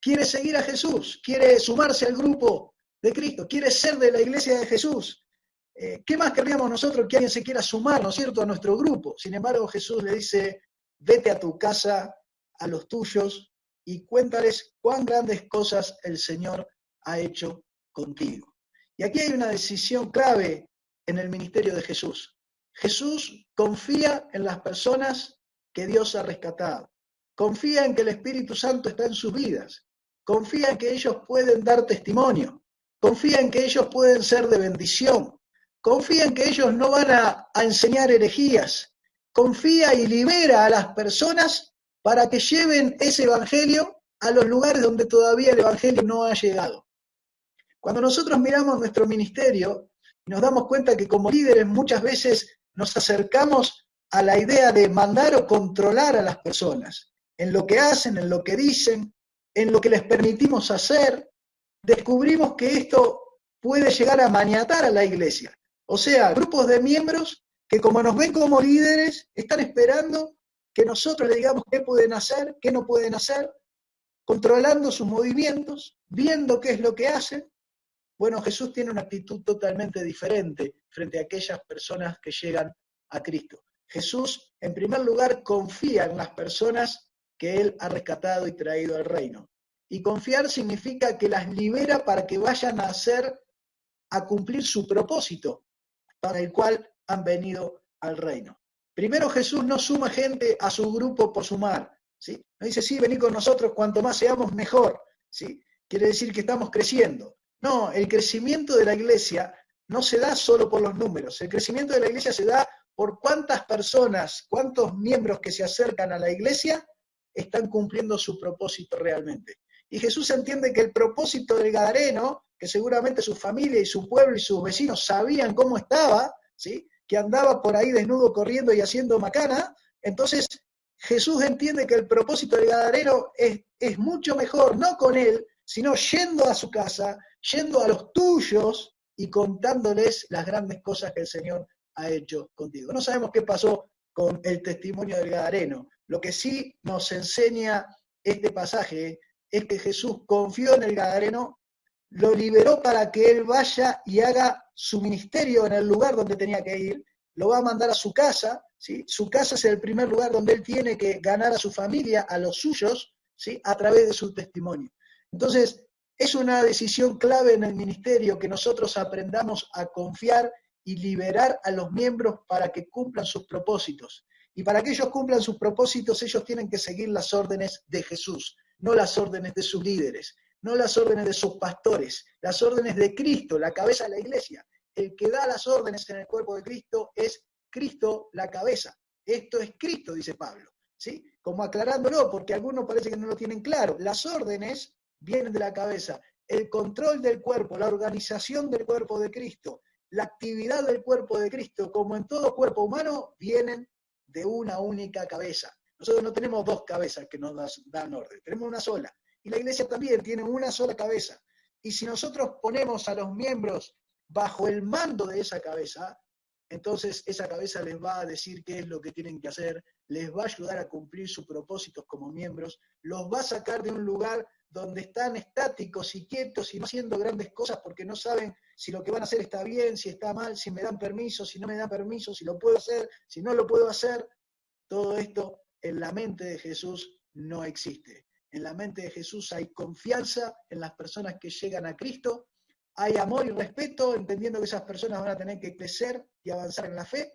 quiere seguir a Jesús, quiere sumarse al grupo de Cristo, quiere ser de la iglesia de Jesús. ¿Qué más querríamos nosotros que alguien se quiera sumar, ¿no es cierto?, a nuestro grupo? Sin embargo, Jesús le dice, vete a tu casa, a los tuyos, y cuéntales cuán grandes cosas el Señor ha hecho contigo. Y aquí hay una decisión clave en el ministerio de Jesús. Jesús confía en las personas que Dios ha rescatado. Confía en que el Espíritu Santo está en sus vidas. Confía en que ellos pueden dar testimonio. Confía en que ellos pueden ser de bendición. Confía en que ellos no van a enseñar herejías. Confía y libera a las personas para que lleven ese evangelio a los lugares donde todavía el evangelio no ha llegado. Cuando nosotros miramos nuestro ministerio, nos damos cuenta que como líderes muchas veces nos acercamos a la idea de mandar o controlar a las personas, en lo que hacen, en lo que dicen, en lo que les permitimos hacer. Descubrimos que esto puede llegar a maniatar a la iglesia. O sea, grupos de miembros que como nos ven como líderes, están esperando que nosotros les digamos qué pueden hacer, qué no pueden hacer, controlando sus movimientos, viendo qué es lo que hacen. Bueno, Jesús tiene una actitud totalmente diferente frente a aquellas personas que llegan a Cristo. Jesús, en primer lugar, confía en las personas que Él ha rescatado y traído al reino. Y confiar significa que las libera para que vayan a cumplir su propósito para el cual han venido al reino. Primero, Jesús no suma gente a su grupo por sumar, ¿sí? No dice, sí, vení con nosotros, cuanto más seamos, mejor, ¿sí? Quiere decir que estamos creciendo. No, el crecimiento de la iglesia no se da solo por los números. El crecimiento de la iglesia se da por cuántas personas, cuántos miembros que se acercan a la iglesia están cumpliendo su propósito realmente. Y Jesús entiende que el propósito del Gadareno, que seguramente su familia y su pueblo y sus vecinos sabían cómo estaba, ¿sí?, que andaba por ahí desnudo corriendo y haciendo macana, entonces Jesús entiende que el propósito del Gadareno es mucho mejor, no con él, sino yendo a su casa, yendo a los tuyos y contándoles las grandes cosas que el Señor ha hecho contigo. No sabemos qué pasó con el testimonio del Gadareno. Lo que sí nos enseña este pasaje es que Jesús confió en el Gadareno, lo liberó para que él vaya y haga su ministerio en el lugar donde tenía que ir, lo va a mandar a su casa, ¿sí? Su casa es el primer lugar donde él tiene que ganar a su familia, a los suyos, ¿sí?, a través de su testimonio. Entonces, es una decisión clave en el ministerio que nosotros aprendamos a confiar y liberar a los miembros para que cumplan sus propósitos. Y para que ellos cumplan sus propósitos, ellos tienen que seguir las órdenes de Jesús, no las órdenes de sus líderes, no las órdenes de sus pastores, las órdenes de Cristo, la cabeza de la iglesia. El que da las órdenes en el cuerpo de Cristo es Cristo la cabeza. Esto es Cristo, dice Pablo, ¿sí? Como aclarándolo, porque algunos parece que no lo tienen claro. Las órdenes vienen de la cabeza. El control del cuerpo, la organización del cuerpo de Cristo, la actividad del cuerpo de Cristo, como en todo cuerpo humano, vienen de una única cabeza. Nosotros no tenemos dos cabezas que nos dan orden, tenemos una sola. Y la iglesia también tiene una sola cabeza. Y si nosotros ponemos a los miembros bajo el mando de esa cabeza, entonces esa cabeza les va a decir qué es lo que tienen que hacer, les va a ayudar a cumplir sus propósitos como miembros, los va a sacar de un lugar donde están estáticos y quietos y no haciendo grandes cosas porque no saben si lo que van a hacer está bien, si está mal, si me dan permiso, si no me dan permiso, si lo puedo hacer, si no lo puedo hacer. Todo esto en la mente de Jesús no existe. En la mente de Jesús hay confianza en las personas que llegan a Cristo, hay amor y respeto, entendiendo que esas personas van a tener que crecer y avanzar en la fe,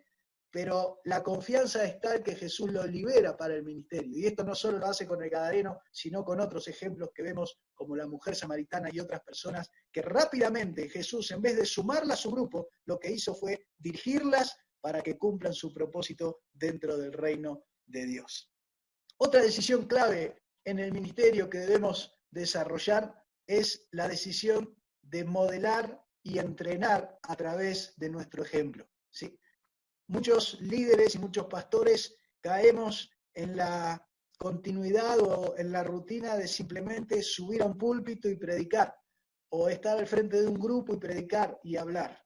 pero la confianza es tal que Jesús lo libera para el ministerio. Y esto no solo lo hace con el Gadareno, sino con otros ejemplos que vemos, como la mujer samaritana y otras personas, que rápidamente Jesús, en vez de sumarlas a su grupo, lo que hizo fue dirigirlas para que cumplan su propósito dentro del reino de Dios. Otra decisión clave en el ministerio que debemos desarrollar es la decisión de modelar y entrenar a través de nuestro ejemplo, ¿sí? Muchos líderes y muchos pastores caemos en la continuidad o en la rutina de simplemente subir a un púlpito y predicar, o estar al frente de un grupo y predicar y hablar.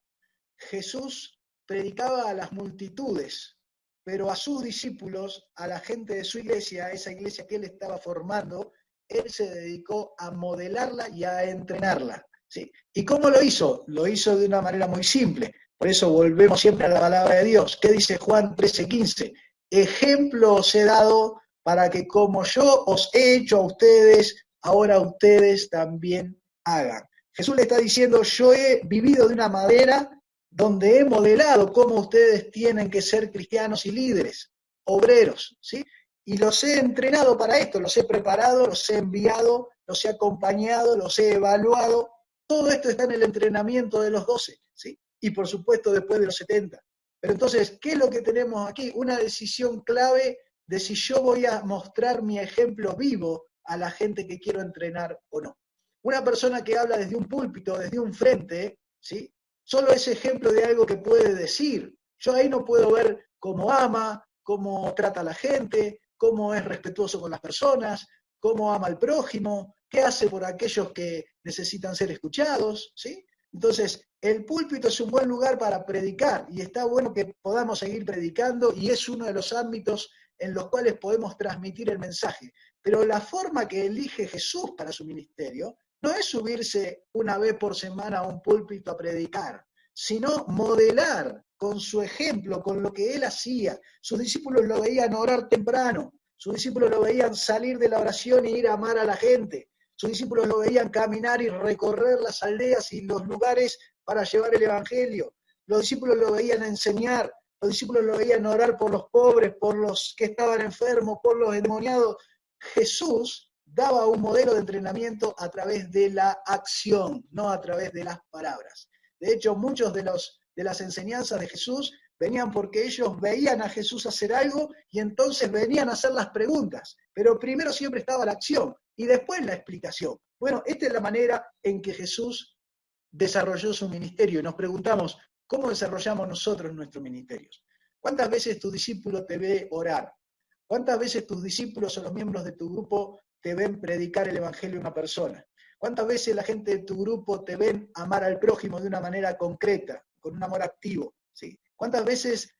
Jesús predicaba a las multitudes, pero a sus discípulos, a la gente de su iglesia, a esa iglesia que él estaba formando, él se dedicó a modelarla y a entrenarla, ¿sí? ¿Y cómo lo hizo? Lo hizo de una manera muy simple. Por eso volvemos siempre a la palabra de Dios. ¿Qué dice Juan 13:15? Ejemplo os he dado para que como yo os he hecho a ustedes, ahora ustedes también hagan. Jesús le está diciendo, yo he vivido de una manera donde he modelado cómo ustedes tienen que ser cristianos y líderes, obreros, ¿sí? Y los he entrenado para esto, los he preparado, los he enviado, los he acompañado, los he evaluado. Todo esto está en el entrenamiento de los 12, ¿sí? Y por supuesto después de los 70. Pero entonces, ¿qué es lo que tenemos aquí? Una decisión clave de si yo voy a mostrar mi ejemplo vivo a la gente que quiero entrenar o no. Una persona que habla desde un púlpito, desde un frente, ¿sí?, solo es ejemplo de algo que puede decir. Yo ahí no puedo ver cómo ama, cómo trata a la gente, cómo es respetuoso con las personas, cómo ama al prójimo, qué hace por aquellos que necesitan ser escuchados, ¿sí? Entonces, el púlpito es un buen lugar para predicar y está bueno que podamos seguir predicando y es uno de los ámbitos en los cuales podemos transmitir el mensaje. Pero la forma que elige Jesús para su ministerio no es subirse una vez por semana a un púlpito a predicar, sino modelar con su ejemplo, con lo que él hacía. Sus discípulos lo veían orar temprano, sus discípulos lo veían salir de la oración e ir a amar a la gente. Sus discípulos lo veían caminar y recorrer las aldeas y los lugares para llevar el evangelio. Los discípulos lo veían enseñar, los discípulos lo veían orar por los pobres, por los que estaban enfermos, por los endemoniados. Jesús daba un modelo de entrenamiento a través de la acción, no a través de las palabras. De hecho, muchos de de las enseñanzas de Jesús, venían porque ellos veían a Jesús hacer algo y entonces venían a hacer las preguntas. Pero primero siempre estaba la acción y después la explicación. Bueno, esta es la manera en que Jesús desarrolló su ministerio. Y nos preguntamos, ¿cómo desarrollamos nosotros nuestros ministerios? ¿Cuántas veces tu discípulo te ve orar? ¿Cuántas veces tus discípulos o los miembros de tu grupo te ven predicar el evangelio a una persona? ¿Cuántas veces la gente de tu grupo te ven amar al prójimo de una manera concreta, con un amor activo? ¿Sí? ¿Cuántas veces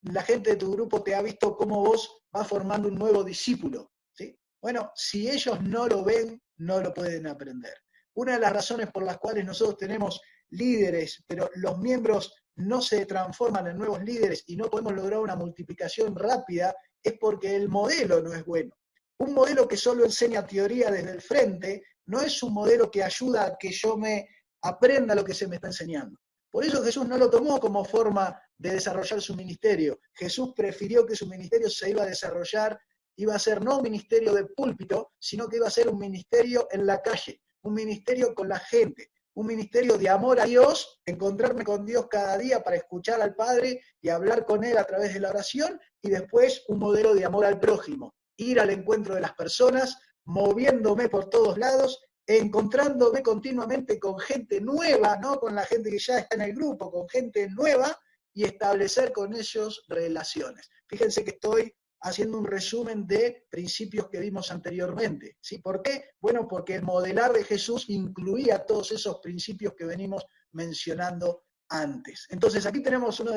la gente de tu grupo te ha visto cómo vos vas formando un nuevo discípulo? ¿Sí? Bueno, si ellos no lo ven, no lo pueden aprender. Una de las razones por las cuales nosotros tenemos líderes, pero los miembros no se transforman en nuevos líderes y no podemos lograr una multiplicación rápida, es porque el modelo no es bueno. Un modelo que solo enseña teoría desde el frente no es un modelo que ayuda a que yo me aprenda lo que se me está enseñando. Por eso Jesús no lo tomó como forma de desarrollar su ministerio. Jesús prefirió que su ministerio se iba a desarrollar, iba a ser no un ministerio de púlpito, sino que iba a ser un ministerio en la calle, un ministerio con la gente, un ministerio de amor a Dios, encontrarme con Dios cada día para escuchar al Padre y hablar con Él a través de la oración, y después un modelo de amor al prójimo, ir al encuentro de las personas, moviéndome por todos lados, encontrándome continuamente con gente nueva, no con la gente que ya está en el grupo, con gente nueva, y establecer con ellos relaciones. Fíjense que estoy haciendo un resumen de principios que vimos anteriormente. ¿Sí? ¿Por qué? Bueno, porque el modelar de Jesús incluía todos esos principios que venimos mencionando antes. Entonces, aquí tenemos uno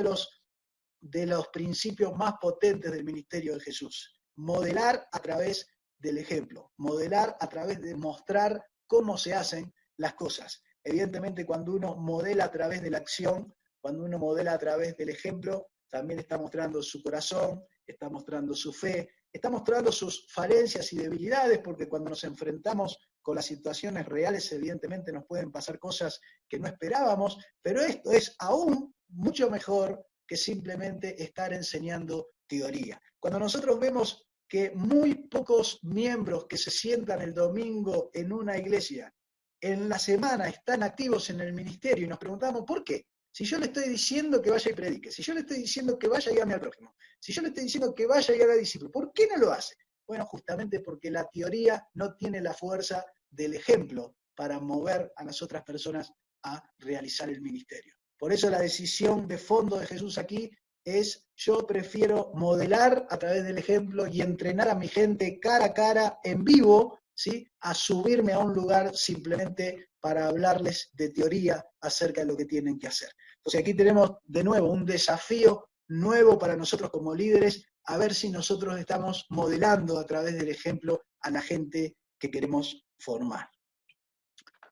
de los principios más potentes del ministerio de Jesús. Modelar a través del ejemplo. Modelar a través de mostrar cómo se hacen las cosas. Evidentemente, cuando uno modela a través de la acción, cuando uno modela a través del ejemplo, también está mostrando su corazón, está mostrando su fe, está mostrando sus falencias y debilidades, porque cuando nos enfrentamos con las situaciones reales, evidentemente nos pueden pasar cosas que no esperábamos, pero esto es aún mucho mejor que simplemente estar enseñando teoría. Cuando nosotros vemos que muy pocos miembros que se sientan el domingo en una iglesia, en la semana están activos en el ministerio, y nos preguntamos, ¿por qué? Si yo le estoy diciendo que vaya y predique, si yo le estoy diciendo que vaya y ame al prójimo, si yo le estoy diciendo que vaya y haga discípulo, ¿por qué no lo hace? Bueno, justamente porque la teoría no tiene la fuerza del ejemplo para mover a las otras personas a realizar el ministerio. Por eso la decisión de fondo de Jesús aquí es: yo prefiero modelar a través del ejemplo y entrenar a mi gente cara a cara, en vivo, ¿sí? A subirme a un lugar simplemente para hablarles de teoría acerca de lo que tienen que hacer. Entonces aquí tenemos de nuevo un desafío nuevo para nosotros como líderes, a ver si nosotros estamos modelando a través del ejemplo a la gente que queremos formar.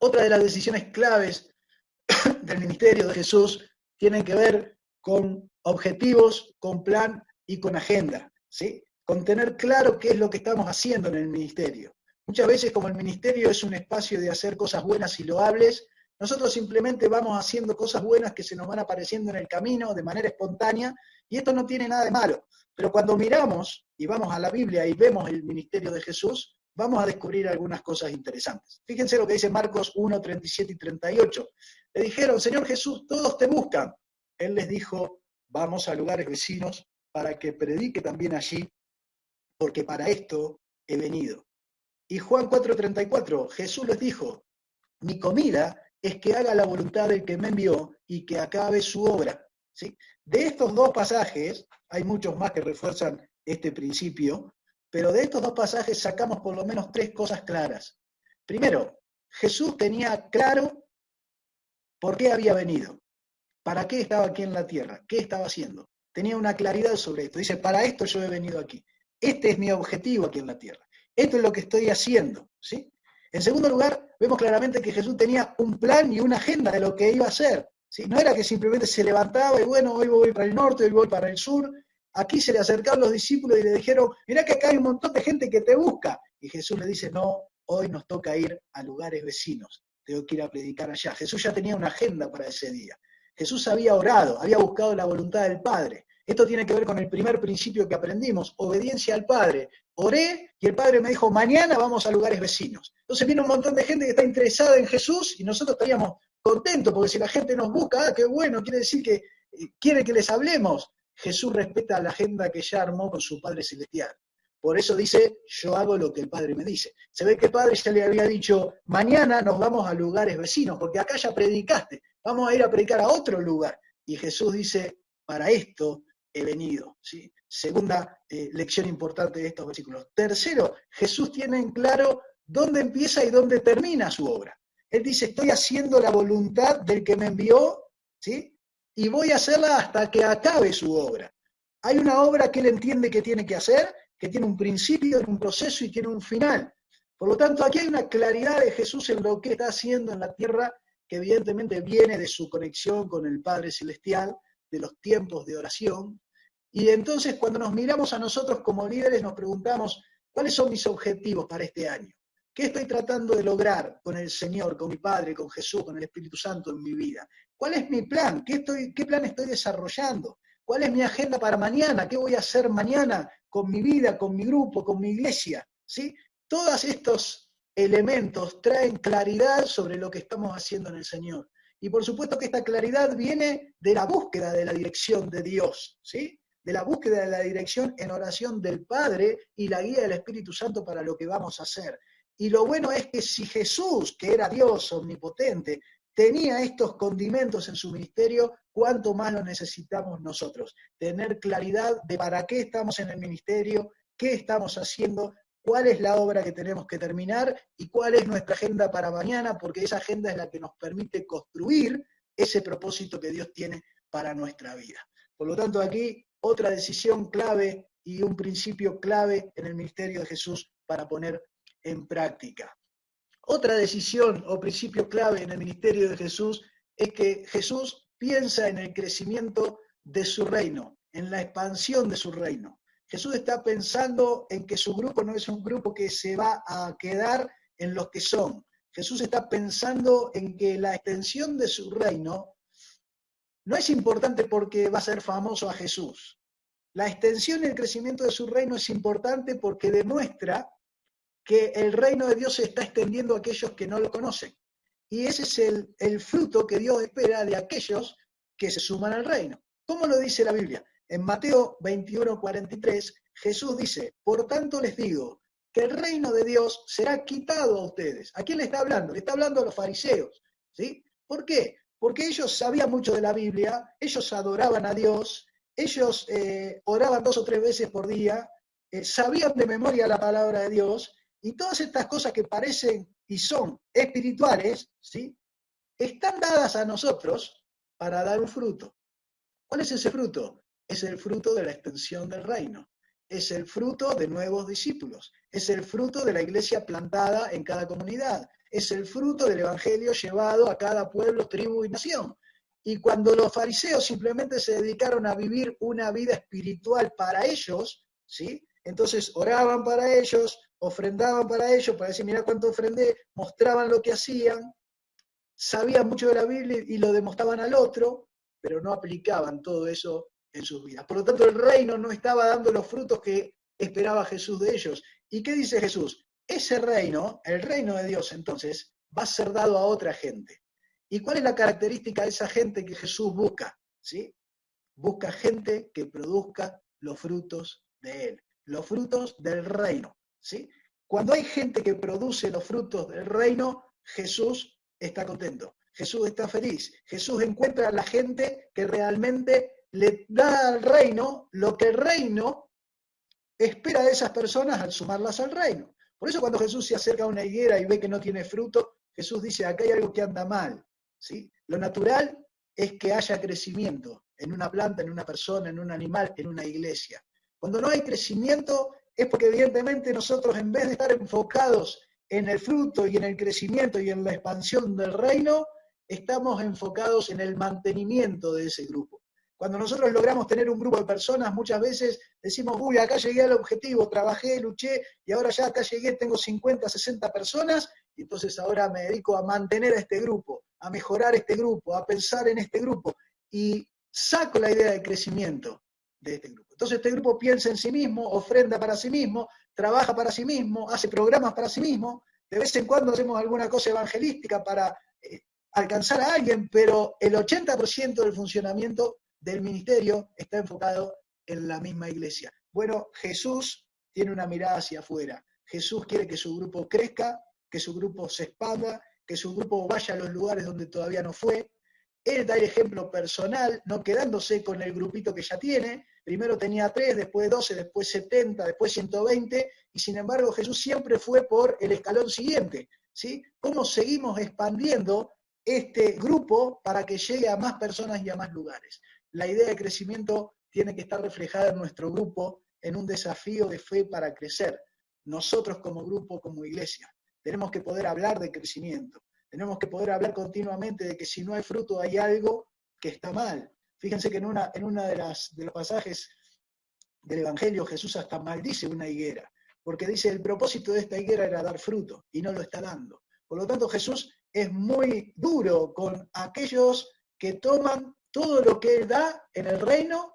Otra de las decisiones claves del ministerio de Jesús tienen que ver con objetivos, con plan y con agenda, ¿sí? Con tener claro qué es lo que estamos haciendo en el ministerio. Muchas veces, como el ministerio es un espacio de hacer cosas buenas y loables, nosotros simplemente vamos haciendo cosas buenas que se nos van apareciendo en el camino de manera espontánea, y esto no tiene nada de malo. Pero cuando miramos y vamos a la Biblia y vemos el ministerio de Jesús, vamos a descubrir algunas cosas interesantes. Fíjense lo que dice Marcos 1, 37 y 38. Le dijeron: Señor Jesús, todos te buscan. Él les dijo: vamos a lugares vecinos para que predique también allí, porque para esto he venido. Y Juan 4:34, Jesús les dijo: mi comida es que haga la voluntad del que me envió y que acabe su obra. ¿Sí? De estos dos pasajes, hay muchos más que refuerzan este principio, pero de estos dos pasajes sacamos por lo menos tres cosas claras. Primero, Jesús tenía claro por qué había venido, para qué estaba aquí en la tierra, qué estaba haciendo. Tenía una claridad sobre esto. Dice: para esto yo he venido aquí. Este es mi objetivo aquí en la tierra. Esto es lo que estoy haciendo, ¿sí? En segundo lugar, vemos claramente que Jesús tenía un plan y una agenda de lo que iba a hacer, ¿sí? No era que simplemente se levantaba y bueno, hoy voy para el norte, hoy voy para el sur. Aquí se le acercaron los discípulos y le dijeron: mirá que acá hay un montón de gente que te busca. Y Jesús le dice: no, hoy nos toca ir a lugares vecinos, tengo que ir a predicar allá. Jesús ya tenía una agenda para ese día. Jesús había orado, había buscado la voluntad del Padre. Esto tiene que ver con el primer principio que aprendimos: obediencia al Padre. Oré y el Padre me dijo: mañana vamos a lugares vecinos. Entonces viene un montón de gente que está interesada en Jesús y nosotros estaríamos contentos, porque si la gente nos busca, qué bueno, quiere decir que quiere que les hablemos. Jesús respeta la agenda que ya armó con su Padre Celestial. Por eso dice, yo hago lo que el Padre me dice. Se ve que el Padre ya le había dicho, mañana nos vamos a lugares vecinos, porque acá ya predicaste, vamos a ir a predicar a otro lugar. Y Jesús dice, para esto he venido, ¿sí? Segunda lección importante de estos versículos. Tercero, Jesús tiene en claro dónde empieza y dónde termina su obra. Él dice, estoy haciendo la voluntad del que me envió, ¿sí? Y voy a hacerla hasta que acabe su obra. Hay una obra que él entiende que tiene que hacer, que tiene un principio, un proceso y tiene un final. Por lo tanto, aquí hay una claridad de Jesús en lo que está haciendo en la tierra, que evidentemente viene de su conexión con el Padre Celestial, de los tiempos de oración. Y entonces, cuando nos miramos a nosotros como líderes, nos preguntamos, ¿cuáles son mis objetivos para este año? ¿Qué estoy tratando de lograr con el Señor, con mi Padre, con Jesús, con el Espíritu Santo en mi vida? ¿Cuál es mi plan? ¿Qué plan estoy desarrollando? ¿Cuál es mi agenda para mañana? ¿Qué voy a hacer mañana con mi vida, con mi grupo, con mi iglesia? ¿Sí? Todos estos elementos traen claridad sobre lo que estamos haciendo en el Señor. Y por supuesto que esta claridad viene de la búsqueda de la dirección de Dios, ¿sí? De la búsqueda de la dirección en oración del Padre y la guía del Espíritu Santo para lo que vamos a hacer. Y lo bueno es que si Jesús, que era Dios omnipotente, tenía estos condimentos en su ministerio, cuánto más lo necesitamos nosotros. Tener claridad de para qué estamos en el ministerio, qué estamos haciendo, cuál es la obra que tenemos que terminar y cuál es nuestra agenda para mañana, porque esa agenda es la que nos permite construir ese propósito que Dios tiene para nuestra vida. Por lo tanto, aquí otra decisión clave y un principio clave en el ministerio de Jesús para poner en práctica. Otra decisión o principio clave en el ministerio de Jesús es que Jesús piensa en el crecimiento de su reino, en la expansión de su reino. Jesús está pensando en que su grupo no es un grupo que se va a quedar en los que son. Jesús está pensando en que la extensión de su reino no es importante porque va a ser famoso a Jesús. La extensión y el crecimiento de su reino es importante porque demuestra que el reino de Dios se está extendiendo a aquellos que no lo conocen. Y ese es el fruto que Dios espera de aquellos que se suman al reino. ¿Cómo lo dice la Biblia? En Mateo 21:43, Jesús dice, por tanto les digo, que el reino de Dios será quitado a ustedes. ¿A quién le está hablando? Le está hablando a los fariseos, ¿sí? ¿Por qué? Porque ellos sabían mucho de la Biblia, ellos adoraban a Dios, ellos oraban 2 o 3 veces por día, sabían de memoria la palabra de Dios, y todas estas cosas que parecen y son espirituales, ¿sí? Están dadas a nosotros para dar un fruto. ¿Cuál es ese fruto? Es el fruto de la extensión del reino. Es el fruto de nuevos discípulos. Es el fruto de la iglesia plantada en cada comunidad. Es el fruto del evangelio llevado a cada pueblo, tribu y nación. Y cuando los fariseos simplemente se dedicaron a vivir una vida espiritual para ellos, ¿sí? Entonces oraban para ellos, ofrendaban para ellos, para decir, mira cuánto ofrendé, mostraban lo que hacían, sabían mucho de la Biblia y lo demostraban al otro, pero no aplicaban todo eso en sus vidas. Por lo tanto, el reino no estaba dando los frutos que esperaba Jesús de ellos. ¿Y qué dice Jesús? Ese reino, el reino de Dios, entonces, va a ser dado a otra gente. ¿Y cuál es la característica de esa gente que Jesús busca? ¿Sí? Busca gente que produzca los frutos de Él, los frutos del reino, ¿sí? Cuando hay gente que produce los frutos del reino, Jesús está contento, Jesús está feliz, Jesús encuentra a la gente que realmente le da al reino lo que el reino espera de esas personas al sumarlas al reino. Por eso cuando Jesús se acerca a una higuera y ve que no tiene fruto, Jesús dice, acá hay algo que anda mal, ¿sí? Lo natural es que haya crecimiento en una planta, en una persona, en un animal, en una iglesia. Cuando no hay crecimiento es porque evidentemente nosotros, en vez de estar enfocados en el fruto y en el crecimiento y en la expansión del reino, estamos enfocados en el mantenimiento de ese grupo. Cuando nosotros logramos tener un grupo de personas, muchas veces decimos, uy, acá llegué al objetivo, trabajé, luché, y ahora ya acá llegué, tengo 50, 60 personas, y entonces ahora me dedico a mantener a este grupo, a mejorar este grupo, a pensar en este grupo, y saco la idea de crecimiento de este grupo. Entonces este grupo piensa en sí mismo, ofrenda para sí mismo, trabaja para sí mismo, hace programas para sí mismo, de vez en cuando hacemos alguna cosa evangelística para alcanzar a alguien, pero el 80% del funcionamiento del ministerio está enfocado en la misma iglesia. Bueno, Jesús tiene una mirada hacia afuera. Jesús quiere que su grupo crezca, que su grupo se expanda, que su grupo vaya a los lugares donde todavía no fue. Él da el ejemplo personal, no quedándose con el grupito que ya tiene. Primero tenía 3, después 12, después 70, después 120, y sin embargo Jesús siempre fue por el escalón siguiente, ¿sí? ¿Cómo seguimos expandiendo este grupo para que llegue a más personas y a más lugares? La idea de crecimiento tiene que estar reflejada en nuestro grupo, en un desafío de fe para crecer. Nosotros como grupo, como iglesia, tenemos que poder hablar de crecimiento. Tenemos que poder hablar continuamente de que si no hay fruto hay algo que está mal. Fíjense que en una de los pasajes del Evangelio Jesús hasta maldice una higuera, porque dice el propósito de esta higuera era dar fruto y no lo está dando. Por lo tanto Jesús es muy duro con aquellos que toman todo lo que Él da en el reino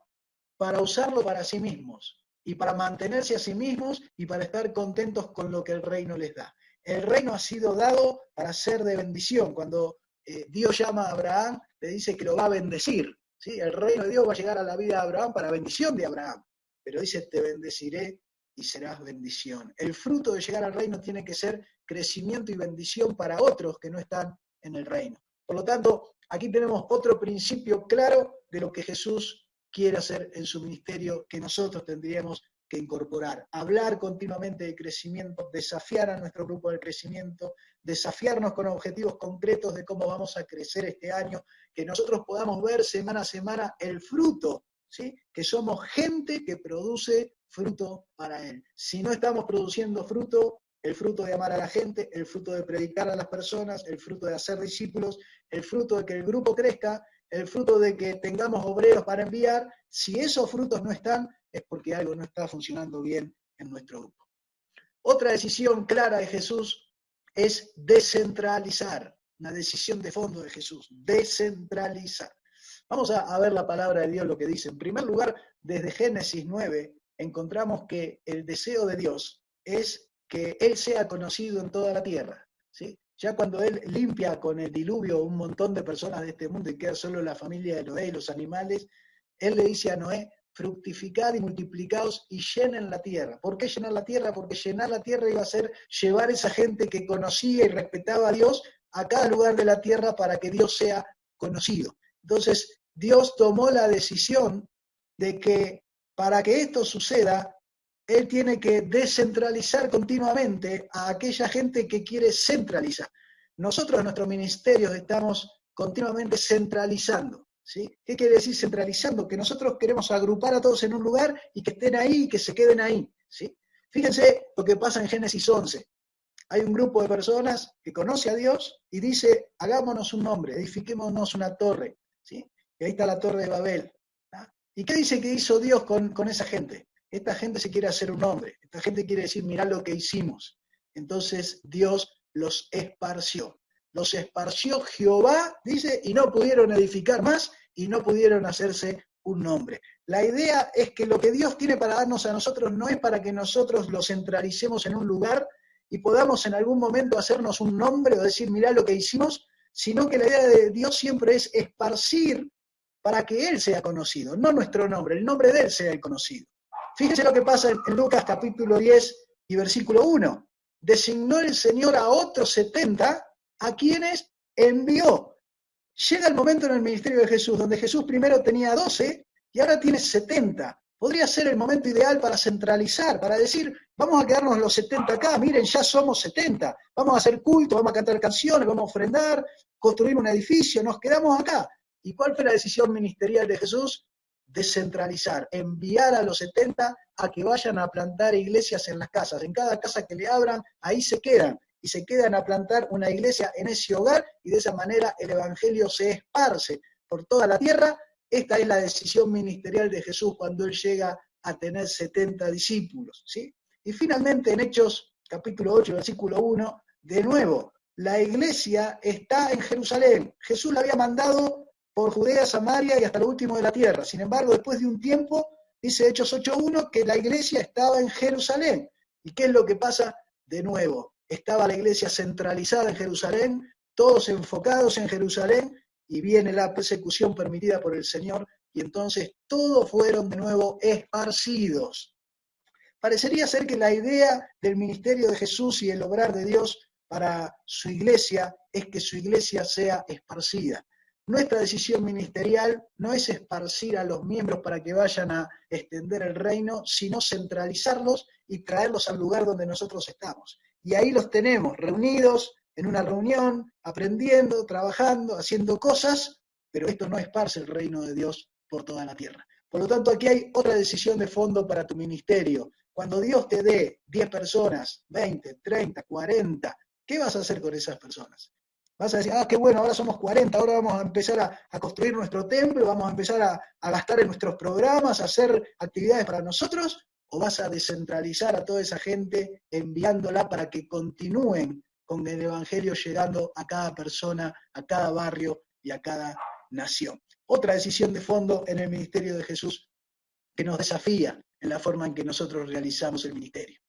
para usarlo para sí mismos y para mantenerse a sí mismos y para estar contentos con lo que el reino les da. El reino ha sido dado para ser de bendición. Cuando Dios llama a Abraham, le dice que lo va a bendecir, ¿sí? El reino de Dios va a llegar a la vida de Abraham para bendición de Abraham. Pero dice, te bendeciré y serás bendición. El fruto de llegar al reino tiene que ser crecimiento y bendición para otros que no están en el reino. Por lo tanto, aquí tenemos otro principio claro de lo que Jesús quiere hacer en su ministerio, que nosotros tendríamos que incorporar. Hablar continuamente de crecimiento, desafiar a nuestro grupo del crecimiento, desafiarnos con objetivos concretos de cómo vamos a crecer este año, que nosotros podamos ver semana a semana el fruto, ¿sí? Que somos gente que produce fruto para Él. Si no estamos produciendo fruto, el fruto de amar a la gente, el fruto de predicar a las personas, el fruto de hacer discípulos, el fruto de que el grupo crezca, el fruto de que tengamos obreros para enviar, si esos frutos no están, es porque algo no está funcionando bien en nuestro grupo. Otra decisión clara de Jesús es descentralizar, una decisión de fondo de Jesús, descentralizar. Vamos a ver la palabra de Dios, lo que dice. En primer lugar, desde Génesis 9, encontramos que el deseo de Dios es que Él sea conocido en toda la tierra, ¿sí? Ya cuando Él limpia con el diluvio un montón de personas de este mundo y queda solo la familia de Noé y los animales, Él le dice a Noé, fructificad y multiplicaos y llenen la tierra. ¿Por qué llenar la tierra? Porque llenar la tierra iba a ser llevar esa gente que conocía y respetaba a Dios a cada lugar de la tierra para que Dios sea conocido. Entonces, Dios tomó la decisión de que para que esto suceda, Él tiene que descentralizar continuamente a aquella gente que quiere centralizar. Nosotros en nuestros ministerios estamos continuamente centralizando, ¿sí? ¿Qué quiere decir centralizando? Que nosotros queremos agrupar a todos en un lugar y que estén ahí y que se queden ahí, ¿sí? Fíjense lo que pasa en Génesis 11. Hay un grupo de personas que conoce a Dios y dice, hagámonos un nombre, edifiquémonos una torre, ¿sí? Y ahí está la torre de Babel, ¿no? ¿Y qué dice que hizo Dios con esa gente? Esta gente se quiere hacer un nombre, esta gente quiere decir, mirá lo que hicimos. Entonces Dios los esparció Jehová, dice, y no pudieron edificar más y no pudieron hacerse un nombre. La idea es que lo que Dios tiene para darnos a nosotros no es para que nosotros lo centralicemos en un lugar y podamos en algún momento hacernos un nombre o decir, mirá lo que hicimos, sino que la idea de Dios siempre es esparcir para que Él sea conocido, no nuestro nombre, el nombre de Él sea el conocido. Fíjense lo que pasa en Lucas capítulo 10 y versículo 1. Designó el Señor a otros 70 a quienes envió. Llega el momento en el ministerio de Jesús, donde Jesús primero tenía 12 y ahora tiene 70. Podría ser el momento ideal para centralizar, para decir, vamos a quedarnos los 70 acá, miren, ya somos 70. Vamos a hacer culto, vamos a cantar canciones, vamos a ofrendar, construir un edificio, nos quedamos acá. ¿Y cuál fue la decisión ministerial de Jesús? Descentralizar, enviar a los 70 a que vayan a plantar iglesias en las casas. En cada casa que le abran, ahí se quedan. Y se quedan a plantar una iglesia en ese hogar y de esa manera el evangelio se esparce por toda la tierra. Esta es la decisión ministerial de Jesús cuando Él llega a tener 70 discípulos, ¿sí? Y finalmente en Hechos capítulo 8, versículo 1, de nuevo, la iglesia está en Jerusalén. Jesús la había mandado por Judea, Samaria y hasta lo último de la tierra. Sin embargo, después de un tiempo, dice Hechos 8.1, que la iglesia estaba en Jerusalén. ¿Y qué es lo que pasa? De nuevo, estaba la iglesia centralizada en Jerusalén, todos enfocados en Jerusalén, y viene la persecución permitida por el Señor, y entonces todos fueron de nuevo esparcidos. Parecería ser que la idea del ministerio de Jesús y el obrar de Dios para su iglesia es que su iglesia sea esparcida. Nuestra decisión ministerial no es esparcir a los miembros para que vayan a extender el reino, sino centralizarlos y traerlos al lugar donde nosotros estamos. Y ahí los tenemos, reunidos en una reunión, aprendiendo, trabajando, haciendo cosas, pero esto no esparce el reino de Dios por toda la tierra. Por lo tanto, aquí hay otra decisión de fondo para tu ministerio. Cuando Dios te dé 10 personas, 20, 30, 40, ¿qué vas a hacer con esas personas? Vas a decir, qué bueno, ahora somos 40, ahora vamos a empezar a construir nuestro templo, vamos a empezar a gastar en nuestros programas, a hacer actividades para nosotros, o vas a descentralizar a toda esa gente enviándola para que continúen con el evangelio llegando a cada persona, a cada barrio y a cada nación. Otra decisión de fondo en el ministerio de Jesús que nos desafía en la forma en que nosotros realizamos el ministerio.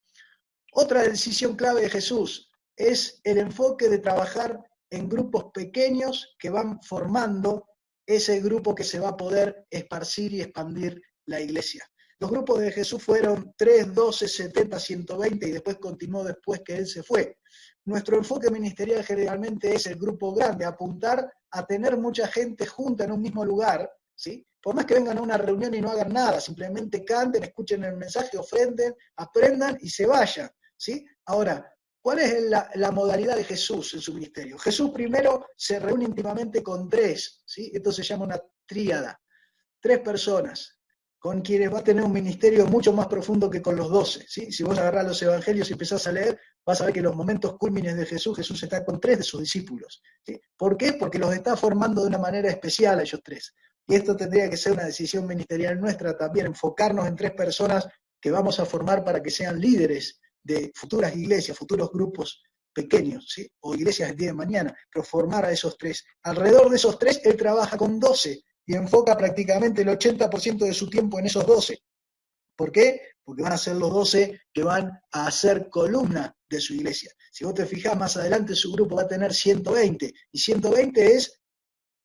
Otra decisión clave de Jesús es el enfoque de trabajar en grupos pequeños que van formando ese grupo que se va a poder esparcir y expandir la iglesia. Los grupos de Jesús fueron 3, 12, 70, 120 y después continuó después que Él se fue. Nuestro enfoque ministerial generalmente es el grupo grande, apuntar a tener mucha gente junta en un mismo lugar, ¿sí? Por más que vengan a una reunión y no hagan nada, simplemente canten, escuchen el mensaje, ofrenden, aprendan y se vayan, ¿sí? Ahora, ¿cuál es la modalidad de Jesús en su ministerio? Jesús primero se reúne íntimamente con 3, ¿sí? Esto se llama una tríada, 3 personas, con quienes va a tener un ministerio mucho más profundo que con los 12, ¿sí? Si vos agarrás los evangelios y empezás a leer, vas a ver que en los momentos cúlmines de Jesús, Jesús está con 3 de sus discípulos, ¿sí? ¿Por qué? Porque los está formando de una manera especial a ellos 3. Y esto tendría que ser una decisión ministerial nuestra también, enfocarnos en 3 personas que vamos a formar para que sean líderes de futuras iglesias, futuros grupos pequeños, ¿sí? O iglesias el día de mañana, pero formar a esos 3. Alrededor de esos 3, él trabaja con 12 y enfoca prácticamente el 80% de su tiempo en esos 12. ¿Por qué? Porque van a ser los 12 que van a hacer columna de su iglesia. Si vos te fijás, más adelante su grupo va a tener 120, y 120 es,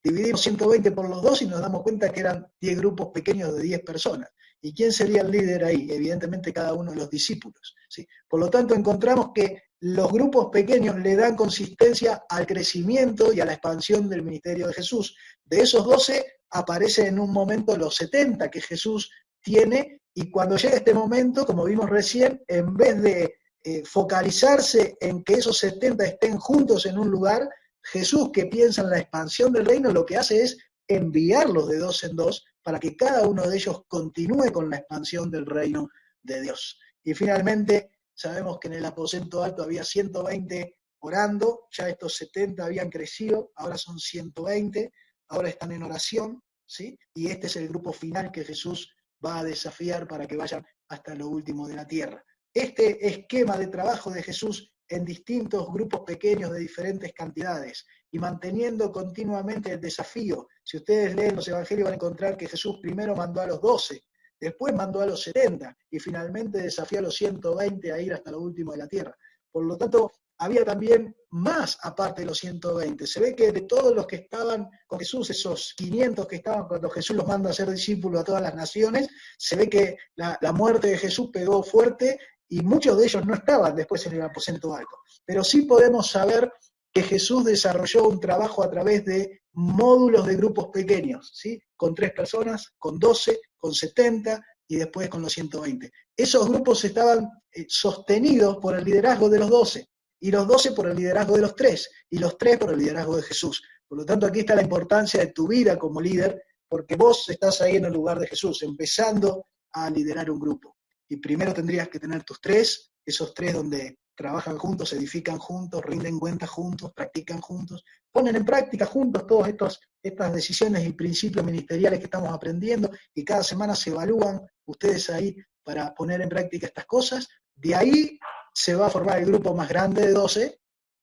dividimos 120 por los 12 y nos damos cuenta que eran 10 grupos pequeños de 10 personas. ¿Y quién sería el líder ahí? Evidentemente cada uno de los discípulos, ¿sí? Por lo tanto, encontramos que los grupos pequeños le dan consistencia al crecimiento y a la expansión del ministerio de Jesús. De esos 12 aparecen en un momento los 70 que Jesús tiene, y cuando llega este momento, como vimos recién, en vez de focalizarse en que esos 70 estén juntos en un lugar, Jesús, que piensa en la expansión del reino, lo que hace es enviarlos de 2 en 2 para que cada uno de ellos continúe con la expansión del reino de Dios. Y finalmente, sabemos que en el aposento alto había 120 orando, ya estos 70 habían crecido, ahora son 120, ahora están en oración, ¿sí? Y este es el grupo final que Jesús va a desafiar para que vayan hasta lo último de la tierra. Este esquema de trabajo de Jesús en distintos grupos pequeños de diferentes cantidades y manteniendo continuamente el desafío. Si ustedes leen los evangelios van a encontrar que Jesús primero mandó a los 12, después mandó a los 70 y finalmente desafió a los 120 a ir hasta lo último de la tierra. Por lo tanto, había también más aparte de los 120. Se ve que de todos los que estaban con Jesús, esos 500 que estaban cuando Jesús los manda a ser discípulos a todas las naciones, se ve que la muerte de Jesús pegó fuerte y muchos de ellos no estaban después en el aposento alto. Pero sí podemos saber que Jesús desarrolló un trabajo a través de módulos de grupos pequeños, ¿sí? Con 3 personas, con 12, con 70 y después con los 120. Esos grupos estaban sostenidos por el liderazgo de los 12, y los 12 por el liderazgo de los 3, y los 3 por el liderazgo de Jesús. Por lo tanto, aquí está la importancia de tu vida como líder, porque vos estás ahí en el lugar de Jesús, empezando a liderar un grupo. Y primero tendrías que tener tus 3, esos 3 donde trabajan juntos, se edifican juntos, rinden cuentas juntos, practican juntos, ponen en práctica juntos todas estas decisiones y principios ministeriales que estamos aprendiendo, y cada semana se evalúan ustedes ahí para poner en práctica estas cosas. De ahí se va a formar el grupo más grande de 12,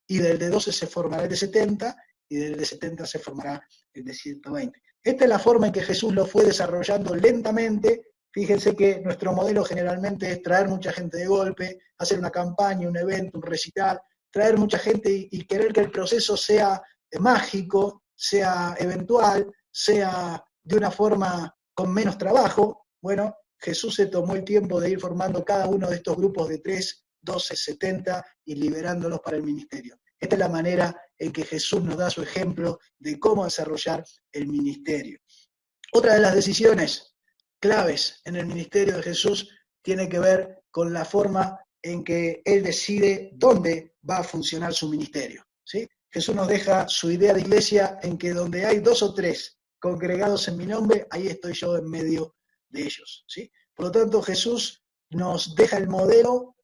y del de 12 se formará el de 70, y del de 70 se formará el de 120. Esta es la forma en que Jesús lo fue desarrollando lentamente. Fíjense que nuestro modelo generalmente es traer mucha gente de golpe, hacer una campaña, un evento, un recital, traer mucha gente y querer que el proceso sea mágico, sea eventual, sea de una forma con menos trabajo. Bueno, Jesús se tomó el tiempo de ir formando cada uno de estos grupos de 3, 12, 70 y liberándolos para el ministerio. Esta es la manera en que Jesús nos da su ejemplo de cómo desarrollar el ministerio. Otra de las decisiones claves en el ministerio de Jesús tiene que ver con la forma en que Él decide dónde va a funcionar su ministerio, ¿sí? Jesús nos deja su idea de iglesia en que donde hay 2 o 3 congregados en mi nombre, ahí estoy yo en medio de ellos, ¿sí? Por lo tanto, Jesús nos deja el modelo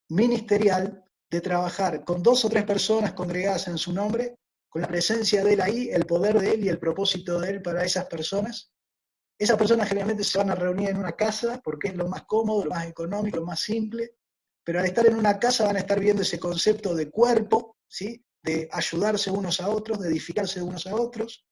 ministerial de trabajar con 2 o 3 personas congregadas en su nombre, con la presencia de Él ahí, el poder de Él y el propósito de Él para esas personas. Esas personas generalmente se van a reunir en una casa porque es lo más cómodo, lo más económico, lo más simple, pero al estar en una casa van a estar viendo ese concepto de cuerpo, ¿sí? De ayudarse unos a otros, de edificarse unos a otros.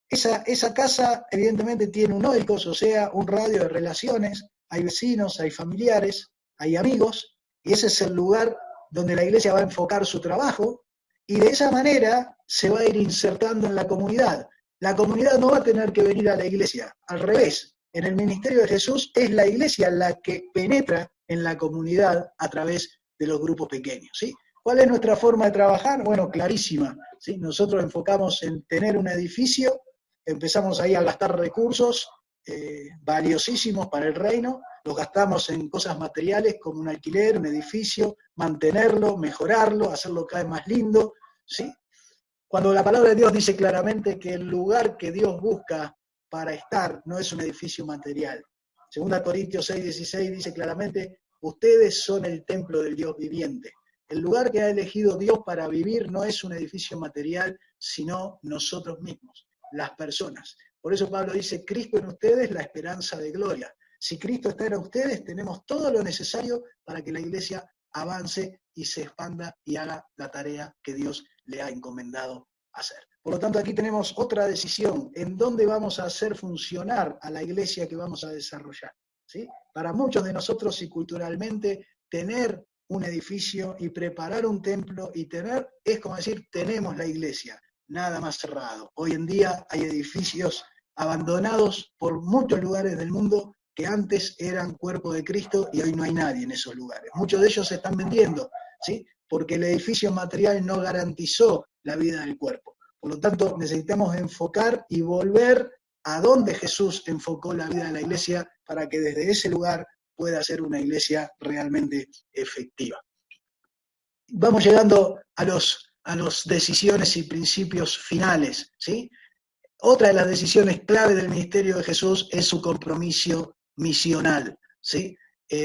Esa casa evidentemente tiene un oikos, o sea, un radio de relaciones, hay vecinos, hay familiares, hay amigos, y ese es el lugar donde la iglesia va a enfocar su trabajo, y de esa manera se va a ir insertando en la comunidad. La comunidad no va a tener que venir a la iglesia, al revés. En el ministerio de Jesús es la iglesia la que penetra en la comunidad a través de los grupos pequeños, ¿sí? ¿Cuál es nuestra forma de trabajar? Bueno, clarísima, ¿sí? Nosotros enfocamos en tener un edificio, empezamos ahí a gastar recursos valiosísimos para el reino, los gastamos en cosas materiales como un alquiler, un edificio, mantenerlo, mejorarlo, hacerlo cada vez más lindo, ¿sí? Cuando la palabra de Dios dice claramente que el lugar que Dios busca para estar no es un edificio material. 2 Corintios 6:16 dice claramente, ustedes son el templo del Dios viviente. El lugar que ha elegido Dios para vivir no es un edificio material, sino nosotros mismos, las personas. Por eso Pablo dice, Cristo en ustedes, la esperanza de gloria. Si Cristo está en ustedes, tenemos todo lo necesario para que la iglesia avance y se expanda y haga la tarea que Dios le ha encomendado hacer. Por lo tanto, aquí tenemos otra decisión, en dónde vamos a hacer funcionar a la iglesia que vamos a desarrollar, ¿sí? Para muchos de nosotros y culturalmente, tener un edificio y preparar un templo y tener, es como decir, tenemos la iglesia, nada más cerrado. Hoy en día hay edificios abandonados por muchos lugares del mundo que antes eran cuerpo de Cristo y hoy no hay nadie en esos lugares. Muchos de ellos se están vendiendo, ¿sí? Porque el edificio material no garantizó la vida del cuerpo. Por lo tanto, necesitamos enfocar y volver a donde Jesús enfocó la vida de la iglesia para que desde ese lugar pueda ser una iglesia realmente efectiva. Vamos llegando a las decisiones y principios finales, ¿sí? Otra de las decisiones clave del ministerio de Jesús es su compromiso misional, ¿sí?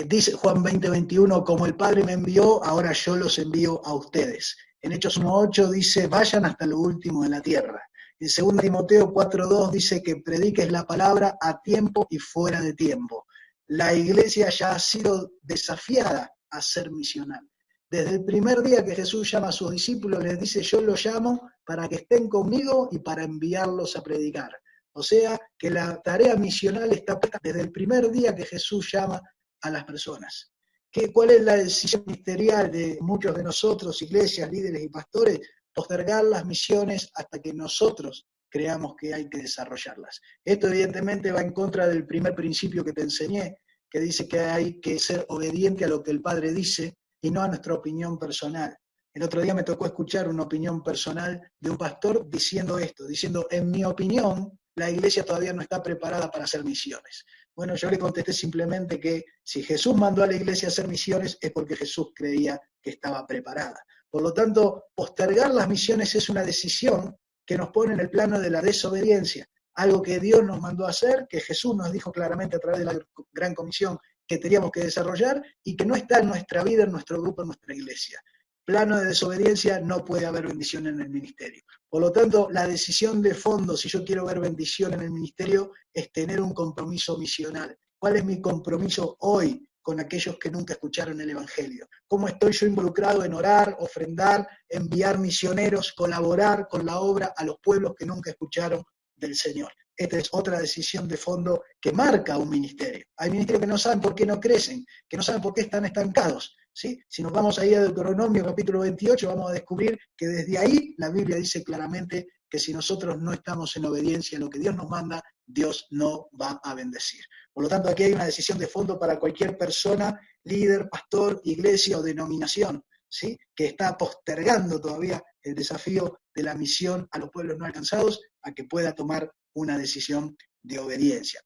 Dice Juan 20:21, como el Padre me envió, ahora yo los envío a ustedes. En Hechos 1:8 dice, vayan hasta lo último de la tierra. En 2 Timoteo 4:2 dice que prediques la palabra a tiempo y fuera de tiempo. La iglesia ya ha sido desafiada a ser misional. Desde el primer día que Jesús llama a sus discípulos, les dice, yo los llamo para que estén conmigo y para enviarlos a predicar. O sea, que la tarea misional está puesta desde el primer día que Jesús llama a las personas. ¿Cuál es la decisión ministerial de muchos de nosotros, iglesias, líderes y pastores? Postergar las misiones hasta que nosotros creamos que hay que desarrollarlas. Esto evidentemente va en contra del primer principio que te enseñé, que dice que hay que ser obediente a lo que el Padre dice y no a nuestra opinión personal. El otro día me tocó escuchar una opinión personal de un pastor diciendo esto, diciendo, en mi opinión, la iglesia todavía no está preparada para hacer misiones. Bueno, yo le contesté simplemente que si Jesús mandó a la iglesia a hacer misiones es porque Jesús creía que estaba preparada. Por lo tanto, postergar las misiones es una decisión que nos pone en el plano de la desobediencia, algo que Dios nos mandó a hacer, que Jesús nos dijo claramente a través de la Gran Comisión que teníamos que desarrollar y que no está en nuestra vida, en nuestro grupo, en nuestra iglesia. Plano de desobediencia, no puede haber bendición en el ministerio. Por lo tanto, la decisión de fondo, si yo quiero ver bendición en el ministerio, es tener un compromiso misional. ¿Cuál es mi compromiso hoy con aquellos que nunca escucharon el Evangelio? ¿Cómo estoy yo involucrado en orar, ofrendar, enviar misioneros, colaborar con la obra a los pueblos que nunca escucharon del Señor? Esta es otra decisión de fondo que marca un ministerio. Hay ministerios que no saben por qué no crecen, que no saben por qué están estancados. ¿sí? Si nos vamos ahí a Deuteronomio capítulo 28, vamos a descubrir que desde ahí la Biblia dice claramente que si nosotros no estamos en obediencia a lo que Dios nos manda, Dios no va a bendecir. Por lo tanto, aquí hay una decisión de fondo para cualquier persona, líder, pastor, iglesia o denominación, ¿sí? Que está postergando todavía el desafío de la misión a los pueblos no alcanzados, a que pueda tomar una decisión de obediencia.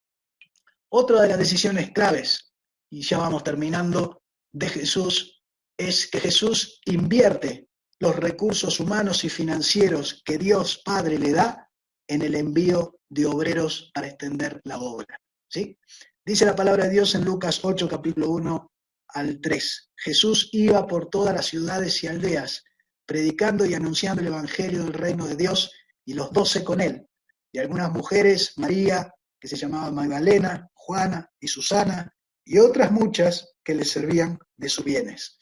Otra de las decisiones claves, y ya vamos terminando, de Jesús, es que Jesús invierte los recursos humanos y financieros que Dios Padre le da en el envío de obreros para extender la obra, ¿sí? Dice la palabra de Dios en Lucas 8, capítulo 1 al 3. Jesús iba por todas las ciudades y aldeas, predicando y anunciando el evangelio del reino de Dios, y los 12 con él, y algunas mujeres, María, que se llamaba Magdalena, Juana y Susana, y otras muchas que le servían de sus bienes.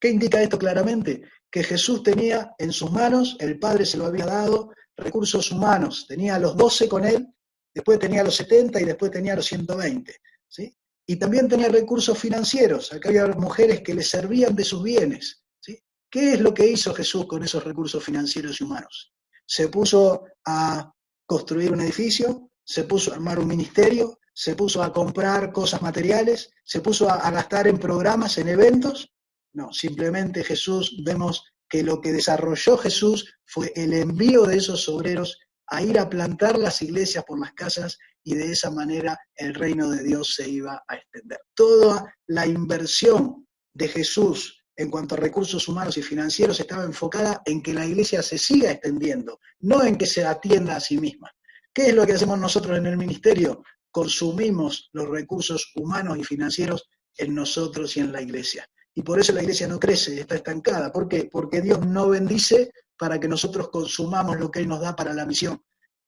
¿Qué indica esto claramente? Que Jesús tenía en sus manos, el Padre se lo había dado, recursos humanos, tenía a los 12 con él, después tenía a los 70 y después tenía a los 120, ¿sí? Y también tenía recursos financieros, acá había mujeres que le servían de sus bienes, ¿sí? ¿Qué es lo que hizo Jesús con esos recursos financieros y humanos? Se puso a construir un edificio, se puso a armar un ministerio, se puso a comprar cosas materiales, se puso a gastar en programas, en eventos. No, simplemente Jesús, vemos que lo que desarrolló Jesús fue el envío de esos obreros a ir a plantar las iglesias por las casas, y de esa manera el reino de Dios se iba a extender. Toda la inversión de Jesús en cuanto a recursos humanos y financieros estaba enfocada en que la iglesia se siga extendiendo, no en que se atienda a sí misma. ¿Qué es lo que hacemos nosotros en el ministerio? Consumimos los recursos humanos y financieros en nosotros y en la iglesia. Y por eso la iglesia no crece, está estancada. ¿Por qué? Porque Dios no bendice para que nosotros consumamos lo que Él nos da para la misión.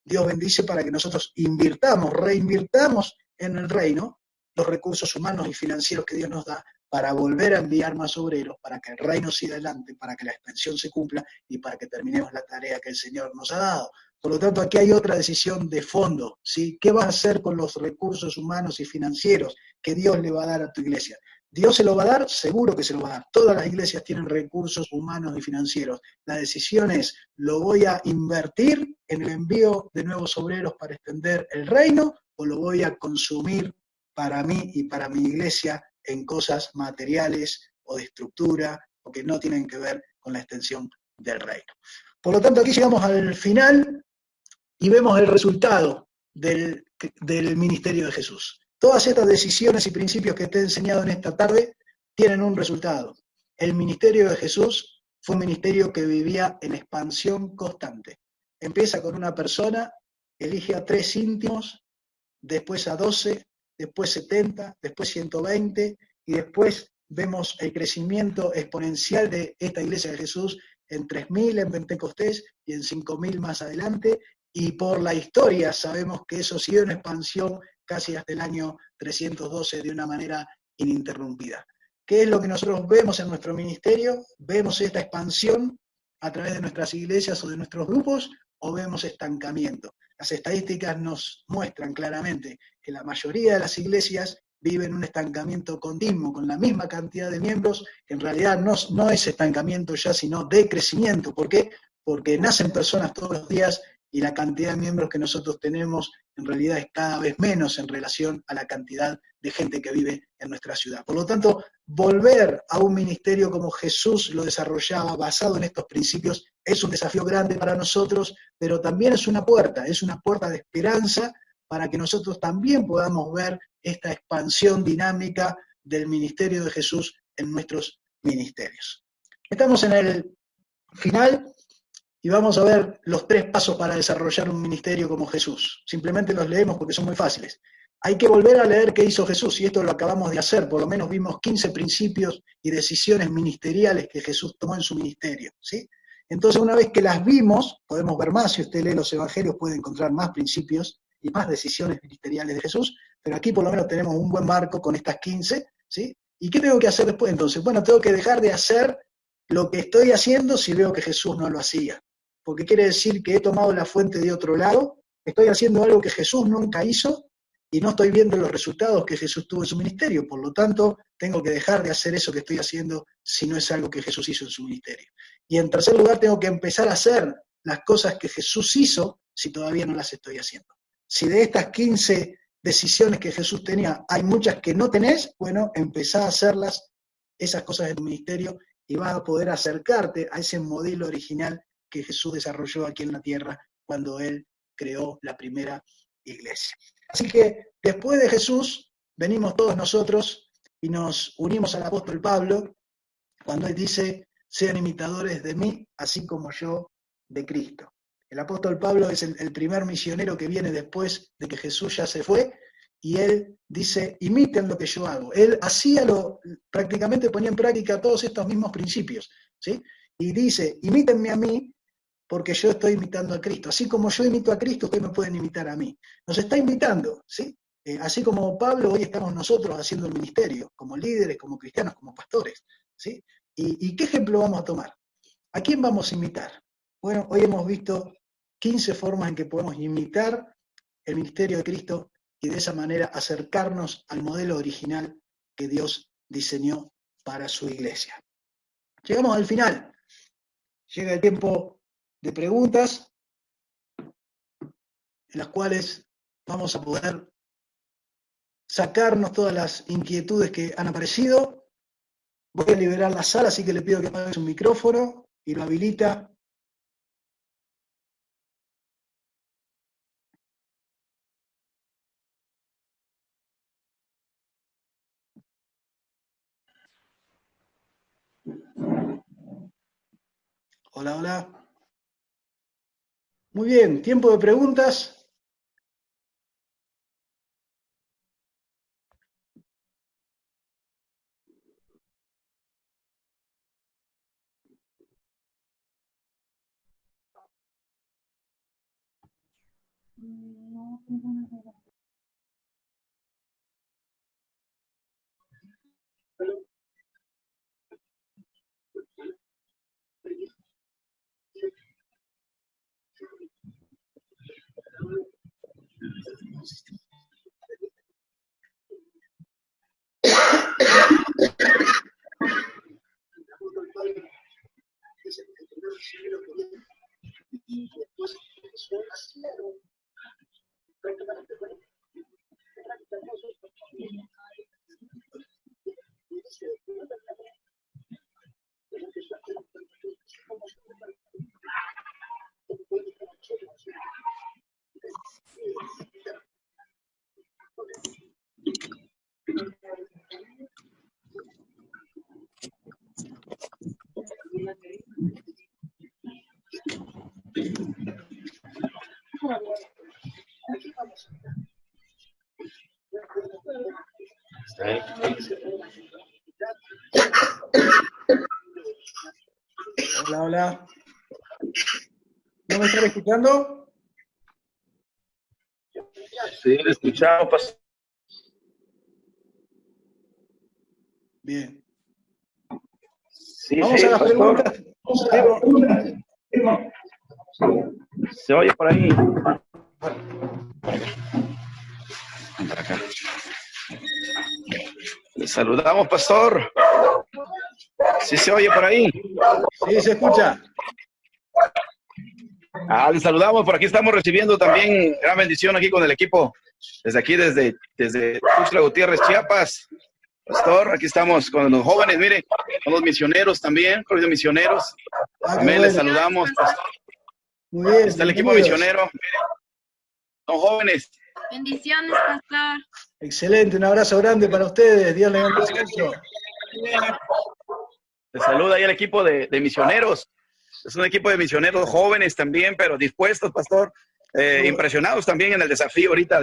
Dios bendice para que nosotros invirtamos, reinvirtamos en el reino los recursos humanos y financieros que Dios nos da para volver a enviar más obreros, para que el reino siga adelante, para que la expansión se cumpla y para que terminemos la tarea que el Señor nos ha dado. Por lo tanto, aquí hay otra decisión de fondo, ¿sí? ¿Qué vas a hacer con los recursos humanos y financieros que Dios le va a dar a tu iglesia? ¿Dios se lo va a dar? Seguro que se lo va a dar. Todas las iglesias tienen recursos humanos y financieros. La decisión es, ¿lo voy a invertir en el envío de nuevos obreros para extender el reino, o lo voy a consumir para mí y para mi iglesia en cosas materiales o de estructura, o que no tienen que ver con la extensión del reino? Por lo tanto, aquí llegamos al final y vemos el resultado del ministerio de Jesús. Todas estas decisiones y principios que te he enseñado en esta tarde tienen un resultado. El ministerio de Jesús fue un ministerio que vivía en expansión constante. Empieza con una persona, elige a 3 íntimos, después a 12, después 70, después 120, y después vemos el crecimiento exponencial de esta iglesia de Jesús en 3.000 en Pentecostés y en 5.000 más adelante, y por la historia sabemos que eso siguió en expansión casi hasta el año 312 de una manera ininterrumpida. ¿Qué es lo que nosotros vemos en nuestro ministerio? ¿Vemos esta expansión a través de nuestras iglesias o de nuestros grupos, o vemos estancamiento? Las estadísticas nos muestran claramente que la mayoría de las iglesias viven un estancamiento continuo, con la misma cantidad de miembros, que en realidad no es estancamiento ya, sino decrecimiento. ¿Por qué? Porque nacen personas todos los días y la cantidad de miembros que nosotros tenemos en realidad es cada vez menos en relación a la cantidad de gente que vive en nuestra ciudad. Por lo tanto, volver a un ministerio como Jesús lo desarrollaba, basado en estos principios, es un desafío grande para nosotros, pero también es una puerta de esperanza para que nosotros también podamos ver esta expansión dinámica del ministerio de Jesús en nuestros ministerios. Estamos en el final y vamos a ver los 3 pasos para desarrollar un ministerio como Jesús. Simplemente los leemos porque son muy fáciles. Hay que volver a leer qué hizo Jesús, y esto lo acabamos de hacer. Por lo menos vimos 15 principios y decisiones ministeriales que Jesús tomó en su ministerio, ¿sí? Entonces, una vez que las vimos, podemos ver más. Si usted lee los evangelios, puede encontrar más principios y más decisiones ministeriales de Jesús, pero aquí por lo menos tenemos un buen marco con estas 15, ¿sí? ¿Y qué tengo que hacer después entonces? Bueno, tengo que dejar de hacer lo que estoy haciendo si veo que Jesús no lo hacía, porque quiere decir que he tomado la fuente de otro lado, estoy haciendo algo que Jesús nunca hizo, y no estoy viendo los resultados que Jesús tuvo en su ministerio, por lo tanto, tengo que dejar de hacer eso que estoy haciendo si no es algo que Jesús hizo en su ministerio. Y en tercer lugar, tengo que empezar a hacer las cosas que Jesús hizo si todavía no las estoy haciendo. Si de estas 15 decisiones que Jesús tenía hay muchas que no tenés, bueno, empezá a hacerlas, esas cosas en tu ministerio, y vas a poder acercarte a ese modelo original que Jesús desarrolló aquí en la tierra cuando Él creó la primera iglesia. Así que después de Jesús venimos todos nosotros y nos unimos al apóstol Pablo cuando él dice, sean imitadores de mí, así como yo de Cristo. El apóstol Pablo es el primer misionero que viene después de que Jesús ya se fue, y él dice, imiten lo que yo hago. Él prácticamente ponía en práctica todos estos mismos principios, ¿sí? Y dice, imítenme a mí, porque yo estoy imitando a Cristo. Así como yo imito a Cristo, ustedes me pueden imitar a mí. Nos está invitando, ¿sí? Así como Pablo, hoy estamos nosotros haciendo el ministerio, como líderes, como cristianos, como pastores, ¿sí? ¿Y qué ejemplo vamos a tomar? ¿A quién vamos a imitar? Bueno, hoy hemos visto 15 formas en que podemos imitar el ministerio de Cristo y de esa manera acercarnos al modelo original que Dios diseñó para su iglesia. Llegamos al final. Llega el tiempo de preguntas, en las cuales vamos a poder sacarnos todas las inquietudes que han aparecido. Voy a liberar la sala, así que le pido que apague su micrófono y lo habilita. Hola, hola. Muy bien, tiempo de preguntas. Hola, hola. ¿No me están escuchando? Sí, le escuchamos, pastor. Bien. Sí, Vamos sí, a las pastor. preguntas. Se oye por ahí. Le saludamos, pastor. Sí se oye por ahí. Sí, se escucha. Le saludamos, por aquí estamos recibiendo también gran bendición aquí con el equipo, desde aquí, desde Tuxtla Gutiérrez, Chiapas. Pastor, aquí estamos con los jóvenes, mire, con los misioneros también, con los misioneros. También les saludamos, pastor. Muy bien. Está el equipo misionero, mire, son jóvenes. Bendiciones, pastor. Excelente, un abrazo grande para ustedes. Dios les bendiga mucho. Les saluda ahí el equipo de misioneros. Es un equipo de misioneros jóvenes también, pero dispuestos, pastor, impresionados también en el desafío ahorita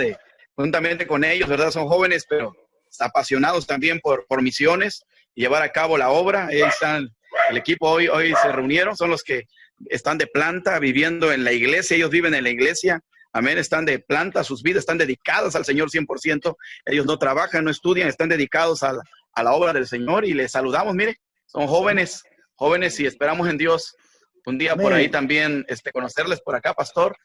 juntamente con ellos, ¿verdad? Son jóvenes, pero apasionados también por misiones y llevar a cabo la obra. Ahí están, el equipo hoy se reunieron, son los que están de planta viviendo en la iglesia, ellos viven en la iglesia, amén, están de planta, sus vidas están dedicadas al Señor 100%, ellos no trabajan, no estudian, están dedicados a la obra del Señor y les saludamos, mire, son jóvenes y esperamos en Dios un día por ahí también conocerles por acá, pastor.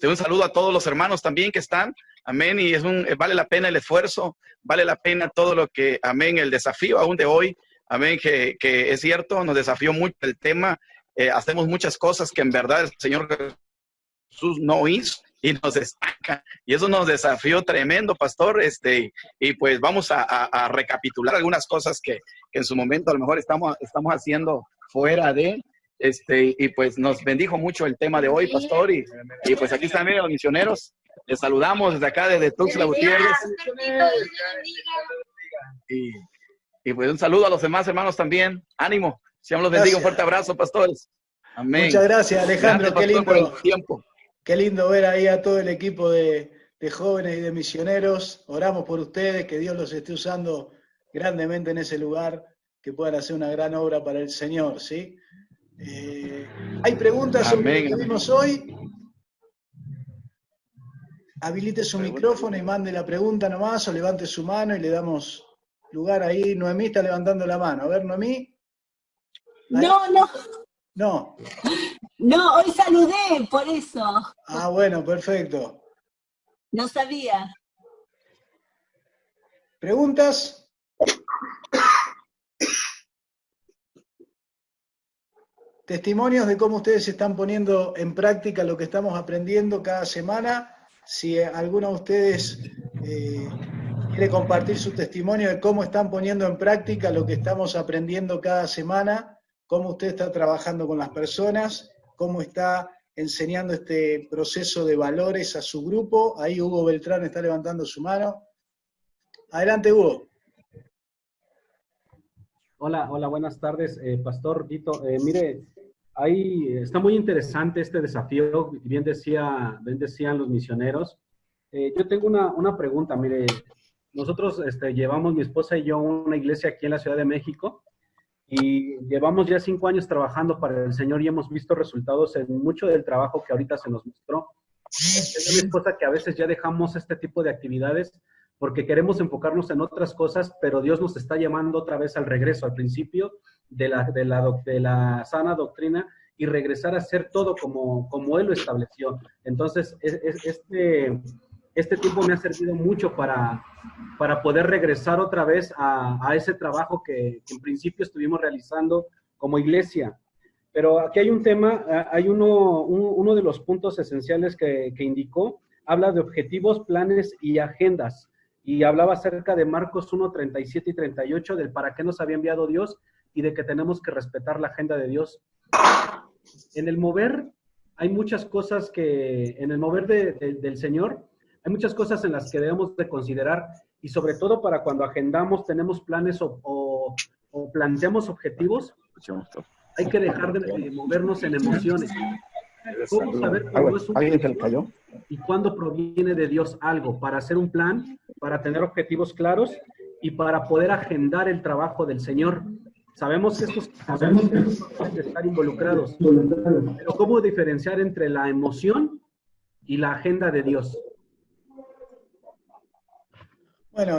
Un saludo a todos los hermanos también que están, amén, y vale la pena el esfuerzo, vale la pena todo lo que, amén, el desafío aún de hoy, amén, que es cierto, nos desafió mucho el tema, hacemos muchas cosas que en verdad el Señor Jesús no hizo y nos destaca, y eso nos desafió tremendo, pastor, y pues vamos a recapitular algunas cosas que en su momento a lo mejor estamos haciendo fuera de, y pues nos bendijo mucho el tema de hoy, pastor, y pues aquí están los misioneros, les saludamos desde acá, desde Tuxtla Gutiérrez, y pues un saludo a los demás hermanos también, ánimo, Señor los bendiga, un fuerte abrazo, pastores. Amén. Muchas gracias, Alejandro, Gracias, qué pastor, lindo. por el tiempo. Qué lindo ver ahí a todo el equipo de jóvenes y de misioneros. Oramos por ustedes, que Dios los esté usando grandemente en ese lugar, que puedan hacer una gran obra para el Señor, ¿sí? ¿Hay preguntas sobre lo que vimos hoy? Habilite su micrófono y mande la pregunta nomás, o levante su mano y le damos lugar ahí. Noemí está levantando la mano. A ver, Noemí. No, hoy saludé, por eso. Ah, bueno, perfecto. No sabía. ¿Preguntas? Testimonios de cómo ustedes están poniendo en práctica lo que estamos aprendiendo cada semana. Si alguno de ustedes quiere compartir su testimonio de cómo están poniendo en práctica lo que estamos aprendiendo cada semana, cómo usted está trabajando con las personas, cómo está enseñando este proceso de valores a su grupo. Ahí Hugo Beltrán está levantando su mano. Adelante, Hugo. Hola, buenas tardes, Pastor Guito. Mire, ahí está muy interesante este desafío, bien decían los misioneros. Yo tengo una pregunta, mire, nosotros llevamos, mi esposa y yo, una iglesia aquí en la Ciudad de México, y llevamos ya 5 años trabajando para el Señor y hemos visto resultados en mucho del trabajo que ahorita se nos mostró. Es mi esposa que a veces ya dejamos este tipo de actividades porque queremos enfocarnos en otras cosas, pero Dios nos está llamando otra vez al regreso, al principio de la sana doctrina, y regresar a hacer todo como Él lo estableció. Entonces, este tiempo me ha servido mucho para poder regresar otra vez a ese trabajo que en principio estuvimos realizando como iglesia. Pero aquí hay un tema, hay uno de los puntos esenciales que indicó, habla de objetivos, planes y agendas. Y hablaba acerca de Marcos 1, 37 y 38, del para qué nos había enviado Dios y de que tenemos que respetar la agenda de Dios. En el mover, hay muchas cosas en el mover del Señor, hay muchas cosas en las que debemos de considerar, y sobre todo para cuando agendamos, tenemos planes o planteamos objetivos, hay que dejar de movernos en emociones. ¿Cómo saber cuándo es un objetivo y cuándo proviene de Dios algo? Para hacer un plan, para tener objetivos claros y para poder agendar el trabajo del Señor. Sabemos que estos pueden estar involucrados, pero ¿cómo diferenciar entre la emoción y la agenda de Dios? Bueno,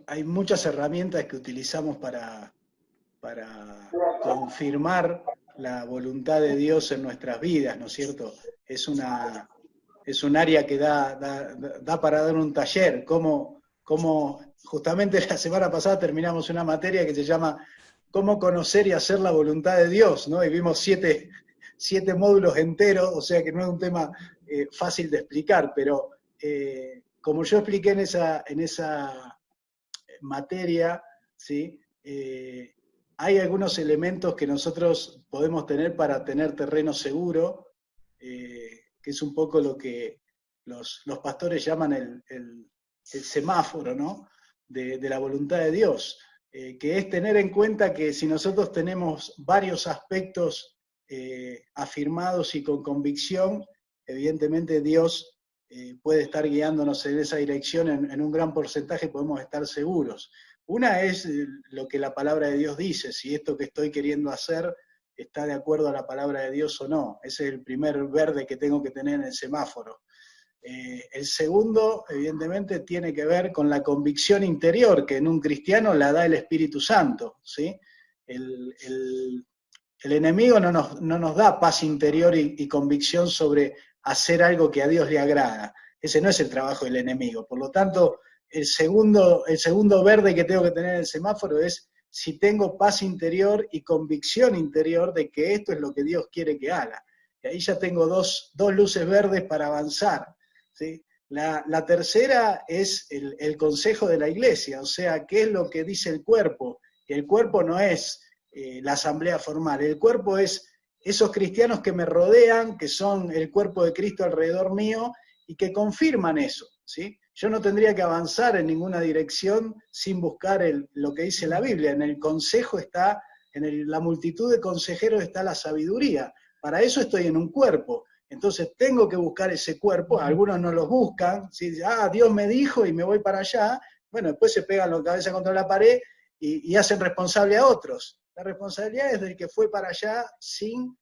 hay muchas herramientas que utilizamos para confirmar la voluntad de Dios en nuestras vidas, ¿no es cierto? Es un área que da para dar un taller, como justamente la semana pasada terminamos una materia que se llama ¿Cómo conocer y hacer la voluntad de Dios?, ¿no? Y vimos 7 módulos enteros, o sea que no es un tema fácil de explicar, pero como yo expliqué en esa materia, ¿sí? Hay algunos elementos que nosotros podemos tener para tener terreno seguro, que es un poco lo que los pastores llaman el semáforo, ¿no? de la voluntad de Dios, que es tener en cuenta que si nosotros tenemos varios aspectos afirmados y con convicción, evidentemente Dios puede estar guiándonos en esa dirección en un gran porcentaje, podemos estar seguros. Una es lo que la palabra de Dios dice, si esto que estoy queriendo hacer está de acuerdo a la palabra de Dios o no. Ese es el primer verde que tengo que tener en el semáforo. El segundo, evidentemente, tiene que ver con la convicción interior, que en un cristiano la da el Espíritu Santo, ¿sí? El el enemigo no nos da paz interior y convicción sobre hacer algo que a Dios le agrada. Ese no es el trabajo del enemigo. Por lo tanto, el segundo verde que tengo que tener en el semáforo es si tengo paz interior y convicción interior de que esto es lo que Dios quiere que haga. Y ahí ya tengo dos luces verdes para avanzar, ¿sí? La tercera es el consejo de la iglesia, o sea, ¿qué es lo que dice el cuerpo? Y el cuerpo no es la asamblea formal, el cuerpo es esos cristianos que me rodean, que son el cuerpo de Cristo alrededor mío, y que confirman eso, ¿sí? Yo no tendría que avanzar en ninguna dirección sin buscar lo que dice la Biblia. En el consejo está, la multitud de consejeros está la sabiduría. Para eso estoy en un cuerpo. Entonces tengo que buscar ese cuerpo. Algunos no los buscan. ¿Sí? Dios me dijo y me voy para allá. Bueno, después se pegan la cabeza contra la pared y hacen responsable a otros. La responsabilidad es del que fue para allá sin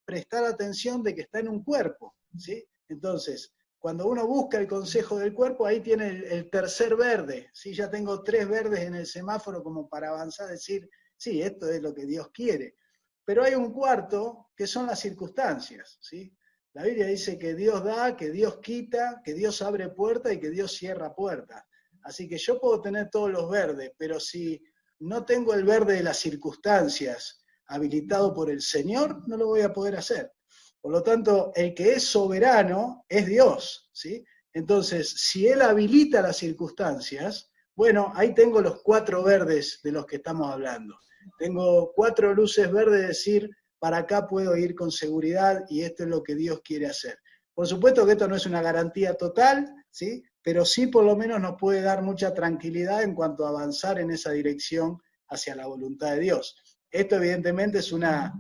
prestar atención de que está en un cuerpo, ¿sí? Entonces, cuando uno busca el consejo del cuerpo, ahí tiene el tercer verde, ¿sí? Ya tengo 3 verdes en el semáforo como para avanzar, decir, sí, esto es lo que Dios quiere. Pero hay un cuarto, que son las circunstancias, ¿sí? La Biblia dice que Dios da, que Dios quita, que Dios abre puertas y que Dios cierra puertas. Así que yo puedo tener todos los verdes, pero si no tengo el verde de las circunstancias habilitado por el Señor, no lo voy a poder hacer. Por lo tanto, el que es soberano es Dios, ¿sí? Entonces, si Él habilita las circunstancias, bueno, ahí tengo los 4 verdes de los que estamos hablando. Tengo 4 luces verdes, es decir, para acá puedo ir con seguridad y esto es lo que Dios quiere hacer. Por supuesto que esto no es una garantía total, ¿sí? Pero sí por lo menos nos puede dar mucha tranquilidad en cuanto a avanzar en esa dirección hacia la voluntad de Dios. Esto evidentemente es una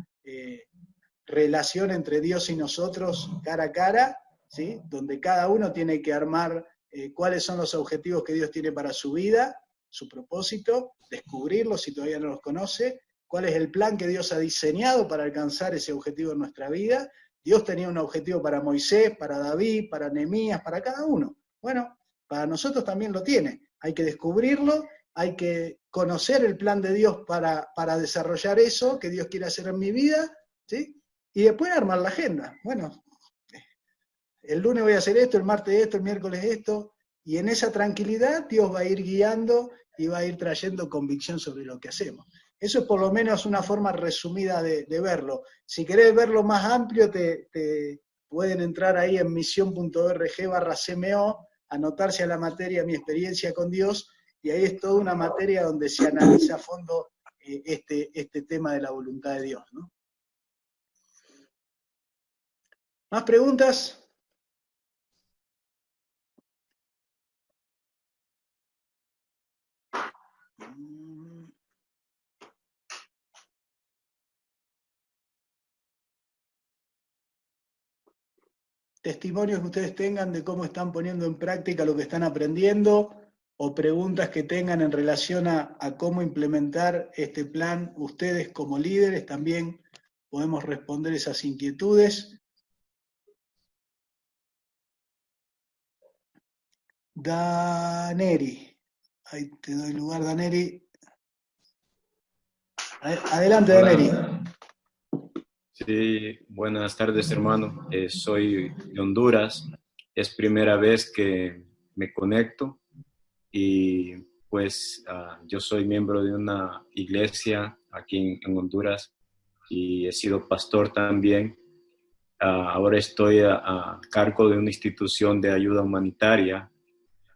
relación entre Dios y nosotros cara a cara, ¿sí? Donde cada uno tiene que armar cuáles son los objetivos que Dios tiene para su vida, su propósito, descubrirlos si todavía no los conoce, cuál es el plan que Dios ha diseñado para alcanzar ese objetivo en nuestra vida. Dios tenía un objetivo para Moisés, para David, para Nehemías, para cada uno. Bueno, para nosotros también lo tiene. Hay que descubrirlo, hay que conocer el plan de Dios para desarrollar eso que Dios quiere hacer en mi vida, ¿sí? Y después armar la agenda. Bueno, el lunes voy a hacer esto, el martes esto, el miércoles esto, y en esa tranquilidad Dios va a ir guiando y va a ir trayendo convicción sobre lo que hacemos. Eso es por lo menos una forma resumida de verlo. Si querés verlo más amplio, te pueden entrar ahí en misión.org/CMO, anotarse a la materia Mi experiencia con Dios, y ahí es toda una materia donde se analiza a fondo este tema de la voluntad de Dios, ¿no? ¿Más preguntas? Testimonios que ustedes tengan de cómo están poniendo en práctica lo que están aprendiendo, o preguntas que tengan en relación a cómo implementar este plan ustedes como líderes, también podemos responder esas inquietudes. Daneri, ahí te doy lugar, Daneri. Adelante, Hola. Daneri. Sí, buenas tardes, hermano. Soy de Honduras. Es primera vez que me conecto y pues yo soy miembro de una iglesia aquí en Honduras y he sido pastor también. Ahora estoy a cargo de una institución de ayuda humanitaria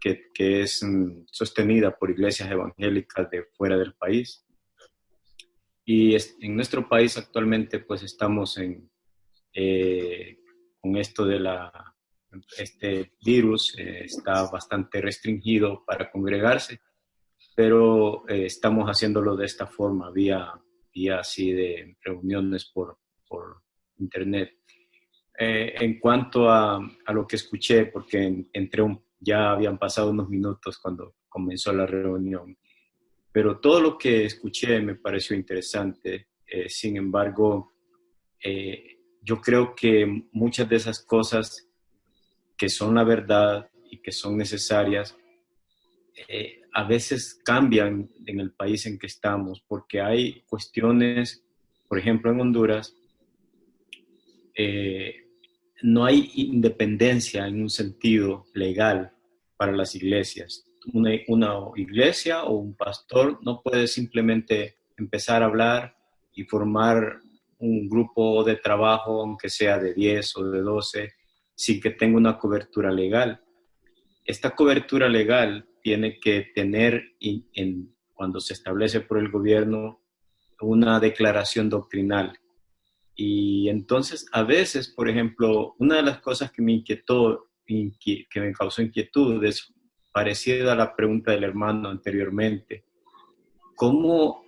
que es sostenida por iglesias evangélicas de fuera del país. Y en nuestro país actualmente pues estamos con esto de este virus, está bastante restringido para congregarse, pero estamos haciéndolo de esta forma, vía así de reuniones por internet. En cuanto a lo que escuché, porque ya habían pasado unos minutos cuando comenzó la reunión, pero todo lo que escuché me pareció interesante. Sin embargo, yo creo que muchas de esas cosas que son la verdad y que son necesarias, a veces cambian en el país en que estamos, porque hay cuestiones, por ejemplo, en Honduras, no hay independencia en un sentido legal para las iglesias. Una iglesia o un pastor no puede simplemente empezar a hablar y formar un grupo de trabajo, aunque sea de 10 o de 12, sin que tenga una cobertura legal. Esta cobertura legal tiene que tener, cuando se establece por el gobierno, una declaración doctrinal. Y entonces, a veces, por ejemplo, una de las cosas que me inquietó, que me causó inquietud, es parecida a la pregunta del hermano anteriormente. ¿Cómo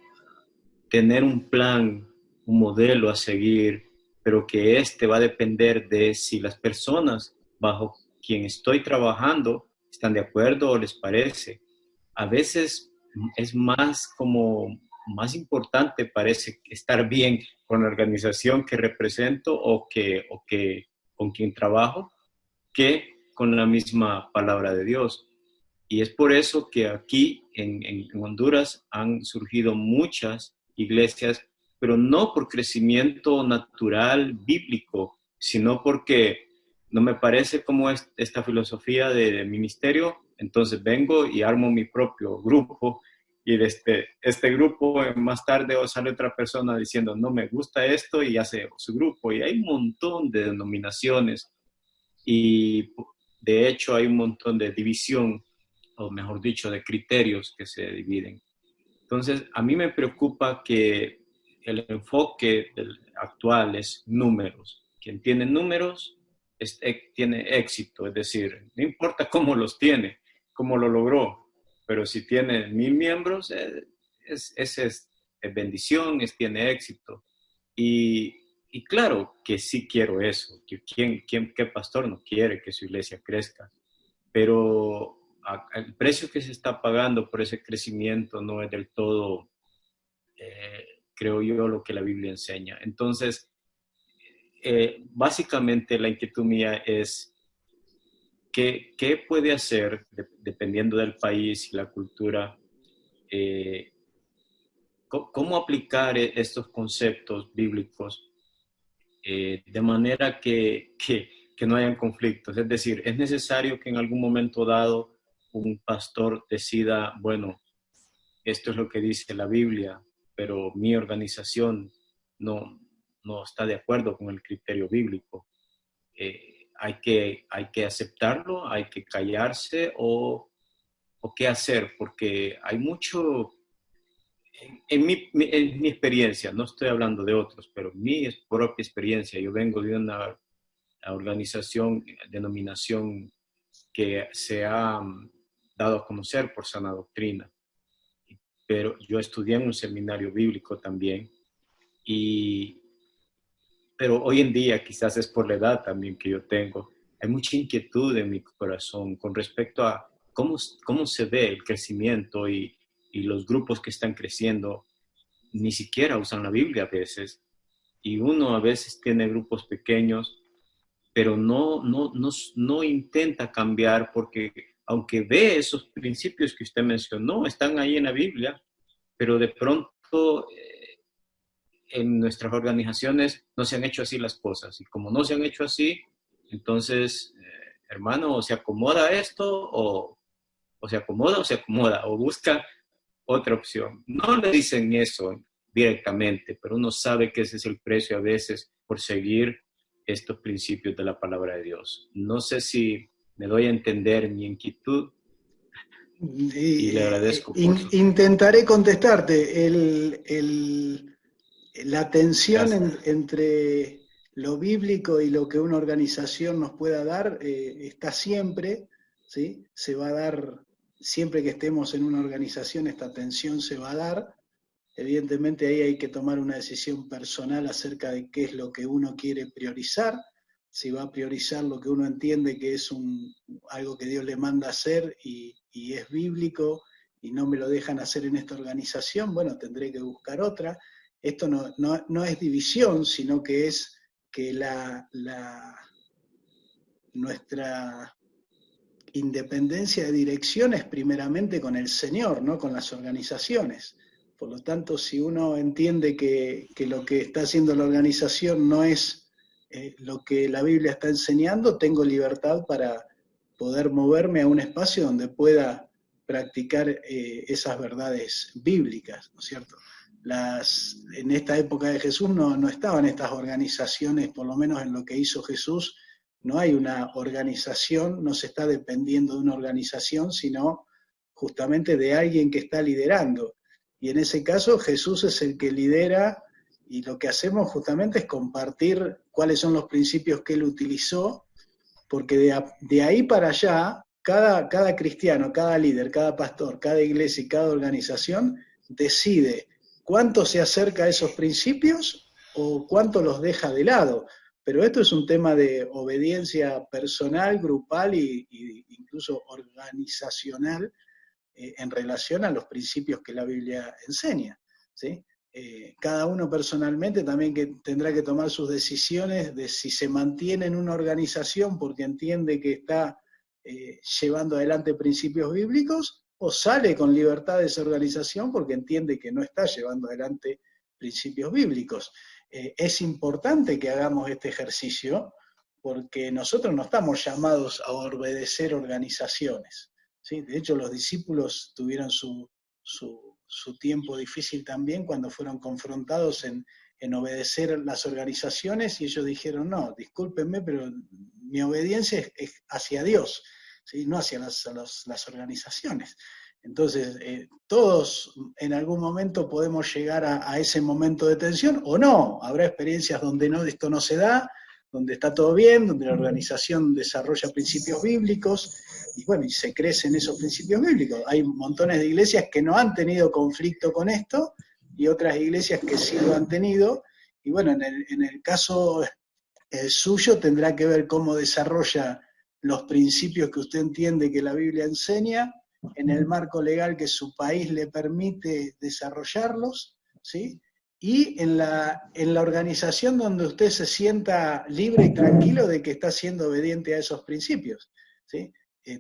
tener un plan, un modelo a seguir, pero que va a depender de si las personas bajo quien estoy trabajando están de acuerdo o les parece? A veces es más importante parece estar bien con la organización que represento o que con quien trabajo que con la misma palabra de Dios. Y es por eso que aquí en Honduras han surgido muchas iglesias, pero no por crecimiento natural bíblico, sino porque no me parece como esta filosofía de ministerio. Entonces vengo y armo mi propio grupo, y de este grupo más tarde sale otra persona diciendo no me gusta esto y hace su grupo, y hay un montón de denominaciones y de hecho hay un montón de división, o mejor dicho, de criterios que se dividen. Entonces, a mí me preocupa que el enfoque actual es números. Quien tiene números tiene éxito, es decir, no importa cómo los tiene, cómo lo logró, pero si tiene 1000 miembros, es bendición, tiene éxito. Y claro que sí quiero eso, que ¿qué pastor no quiere que su iglesia crezca? Pero el precio que se está pagando por ese crecimiento no es del todo, creo yo, lo que la Biblia enseña. Entonces, básicamente la inquietud mía es ¿qué puede hacer, dependiendo del país y la cultura, cómo aplicar estos conceptos bíblicos de manera que no hayan conflictos? Es decir, es necesario que en algún momento dado un pastor decida, bueno, esto es lo que dice la Biblia, pero mi organización no está de acuerdo con el criterio bíblico. Hay que aceptarlo, hay que callarse o qué hacer, porque hay mucho, en mi experiencia, no estoy hablando de otros, pero mi propia experiencia, yo vengo de una organización, denominación que se ha dado a conocer por sana doctrina, pero yo estudié en un seminario bíblico también, pero hoy en día, quizás es por la edad también que yo tengo, hay mucha inquietud en mi corazón con respecto a cómo se ve el crecimiento y los grupos que están creciendo ni siquiera usan la Biblia a veces, y uno a veces tiene grupos pequeños, pero no intenta cambiar, porque aunque ve esos principios que usted mencionó, están ahí en la Biblia, pero de pronto en nuestras organizaciones no se han hecho así las cosas, y como no se han hecho así, entonces, hermano, o se acomoda esto, o se acomoda, o busca otra opción. No le dicen eso directamente, pero uno sabe que ese es el precio a veces por seguir estos principios de la palabra de Dios. No sé si me doy a entender mi inquietud, y le agradezco por su... Intentaré contestarte. La tensión entre lo bíblico y lo que una organización nos pueda dar está siempre, ¿sí? Se va a dar, siempre que estemos en una organización, esta tensión se va a dar. Evidentemente ahí hay que tomar una decisión personal acerca de qué es lo que uno quiere priorizar, si va a priorizar lo que uno entiende que es algo que Dios le manda hacer y es bíblico y no me lo dejan hacer en esta organización, bueno, tendré que buscar otra. Esto no es división, sino que es que nuestra independencia de dirección es primeramente con el Señor, no con las organizaciones. Por lo tanto, si uno entiende que lo que está haciendo la organización no es lo que la Biblia está enseñando, tengo libertad para poder moverme a un espacio donde pueda practicar esas verdades bíblicas, ¿no es cierto? En esta época de Jesús no estaban estas organizaciones, por lo menos en lo que hizo Jesús, no hay una organización, no se está dependiendo de una organización, sino justamente de alguien que está liderando. Y en ese caso Jesús es el que lidera, y lo que hacemos justamente es compartir cuáles son los principios que él utilizó, porque de ahí para allá, cada cristiano, cada líder, cada pastor, cada iglesia y cada organización decide cuánto se acerca a esos principios o cuánto los deja de lado. Pero esto es un tema de obediencia personal, grupal e incluso organizacional en relación a los principios que la Biblia enseña, ¿sí? Cada uno personalmente también tendrá que tomar sus decisiones de si se mantiene en una organización porque entiende que está llevando adelante principios bíblicos, o sale con libertad de esa organización porque entiende que no está llevando adelante principios bíblicos. Es importante que hagamos este ejercicio porque nosotros no estamos llamados a obedecer organizaciones, ¿sí? De hecho, los discípulos tuvieron su tiempo difícil también cuando fueron confrontados en obedecer las organizaciones, y ellos dijeron, no, discúlpenme, pero mi obediencia es hacia Dios, ¿sí? No hacia las organizaciones. Entonces, todos en algún momento podemos llegar a ese momento de tensión, o no. Habrá experiencias donde esto no se da, donde está todo bien, donde la organización desarrolla principios bíblicos, y bueno, y se crece en esos principios bíblicos. Hay montones de iglesias que no han tenido conflicto con esto, y otras iglesias que sí lo han tenido, y bueno, en el caso suyo tendrá que ver cómo desarrolla los principios que usted entiende que la Biblia enseña, en el marco legal que su país le permite desarrollarlos, ¿sí? Y en la organización donde usted se sienta libre y tranquilo de que está siendo obediente a esos principios, ¿sí?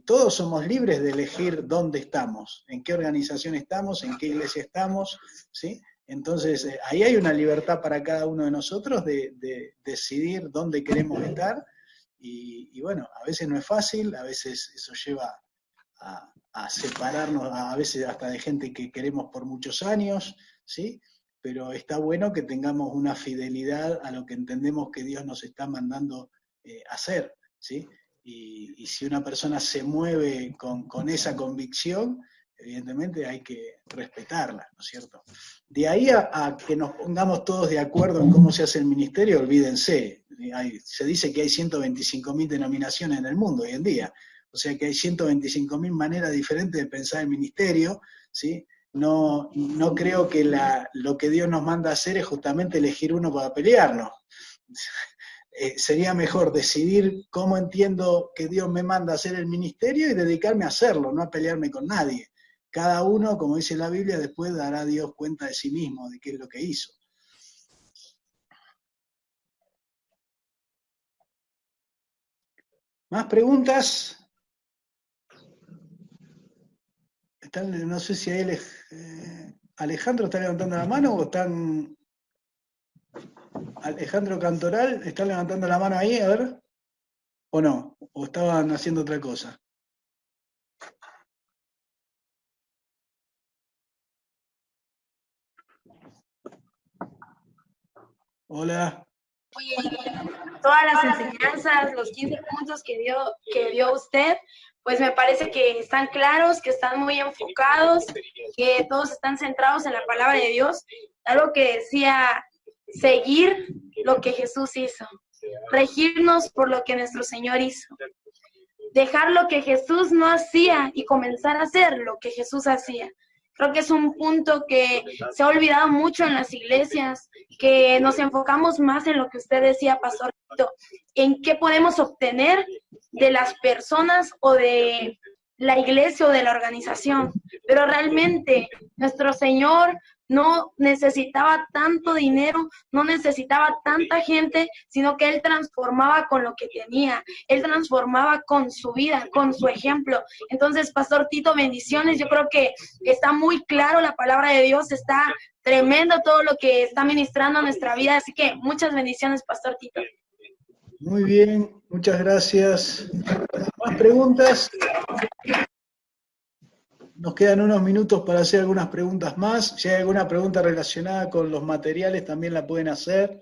Todos somos libres de elegir dónde estamos, en qué organización estamos, en qué iglesia estamos, ¿sí? Entonces, ahí hay una libertad para cada uno de nosotros de decidir dónde queremos estar, y bueno, a veces no es fácil, a veces eso lleva a separarnos, a veces hasta de gente que queremos por muchos años, ¿sí? Pero está bueno que tengamos una fidelidad a lo que entendemos que Dios nos está mandando hacer, ¿sí? Y si una persona se mueve con esa convicción, evidentemente hay que respetarla, ¿no es cierto? De ahí a que nos pongamos todos de acuerdo en cómo se hace el ministerio, olvídense. Se dice que hay 125.000 denominaciones en el mundo hoy en día, o sea que hay 125.000 maneras diferentes de pensar el ministerio, ¿sí? No creo que lo que Dios nos manda a hacer es justamente elegir uno para pelearnos. Sería mejor decidir cómo entiendo que Dios me manda a hacer el ministerio y dedicarme a hacerlo, no a pelearme con nadie. Cada uno, como dice la Biblia, después dará a Dios cuenta de sí mismo, de qué es lo que hizo. ¿Más preguntas? No sé si ahí Alejandro está levantando la mano, o están... Alejandro Cantoral, ¿están levantando la mano ahí? A ver. ¿O no? ¿O estaban haciendo otra cosa? Hola. Todas las enseñanzas, los 15 puntos que dio usted, pues me parece que están claros, que están muy enfocados, que todos están centrados en la palabra de Dios. Algo que decía, seguir lo que Jesús hizo, regirnos por lo que nuestro Señor hizo, dejar lo que Jesús no hacía y comenzar a hacer lo que Jesús hacía. Creo que es un punto que se ha olvidado mucho en las iglesias, que nos enfocamos más en lo que usted decía, Pastor, en qué podemos obtener de las personas o de la iglesia o de la organización, pero realmente nuestro Señor no necesitaba tanto dinero, no necesitaba tanta gente, sino que Él transformaba con lo que tenía, Él transformaba con su vida, con su ejemplo. Entonces, Pastor Tito, bendiciones. Yo creo que está muy claro la palabra de Dios, está tremendo todo lo que está ministrando a nuestra vida, así que muchas bendiciones, Pastor Tito. Muy bien, muchas gracias. ¿Más preguntas? Nos quedan unos minutos para hacer algunas preguntas más. Si hay alguna pregunta relacionada con los materiales, también la pueden hacer.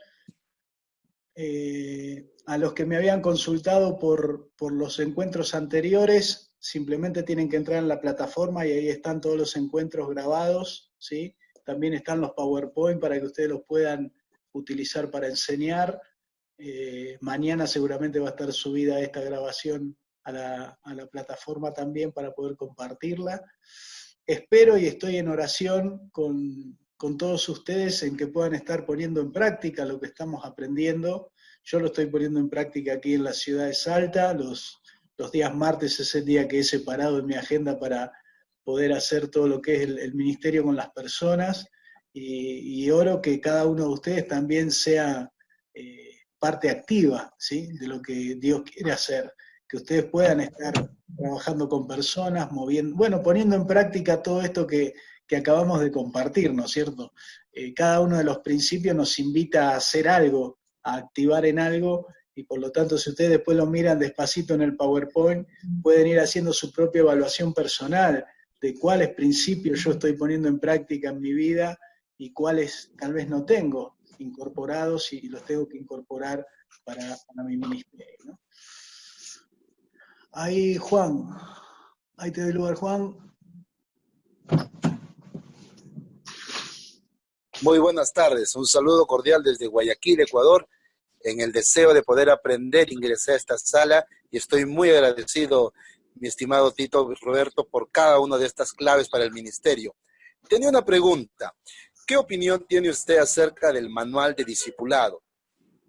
A los que me habían consultado por los encuentros anteriores, simplemente tienen que entrar en la plataforma y ahí están todos los encuentros grabados, ¿sí? También están los PowerPoint para que ustedes los puedan utilizar para enseñar. Mañana seguramente va a estar subida esta grabación a la plataforma también para poder compartirla. Espero y estoy en oración con todos ustedes en que puedan estar poniendo en práctica lo que estamos aprendiendo. Yo lo estoy poniendo en práctica aquí en la ciudad de Salta. Los días martes es el día que he separado en mi agenda para poder hacer todo lo que es el ministerio con las personas, y oro que cada uno de ustedes también sea parte activa, ¿sí?, de lo que Dios quiere hacer. Que ustedes puedan estar trabajando con personas, poniendo en práctica todo esto que acabamos de compartir, ¿no es cierto? Cada uno de los principios nos invita a hacer algo, a activar en algo, y por lo tanto, si ustedes después lo miran despacito en el PowerPoint, pueden ir haciendo su propia evaluación personal de cuáles principios yo estoy poniendo en práctica en mi vida y cuáles tal vez no tengo incorporados y los tengo que incorporar para mi ministerio, ¿no? Ahí, Juan. Ahí te doy lugar, Juan. Muy buenas tardes. Un saludo cordial desde Guayaquil, Ecuador. En el deseo de poder aprender, ingresé a esta sala y estoy muy agradecido, mi estimado Tito Roberto, por cada una de estas claves para el ministerio. Tenía una pregunta. ¿Qué opinión tiene usted acerca del manual de discipulado?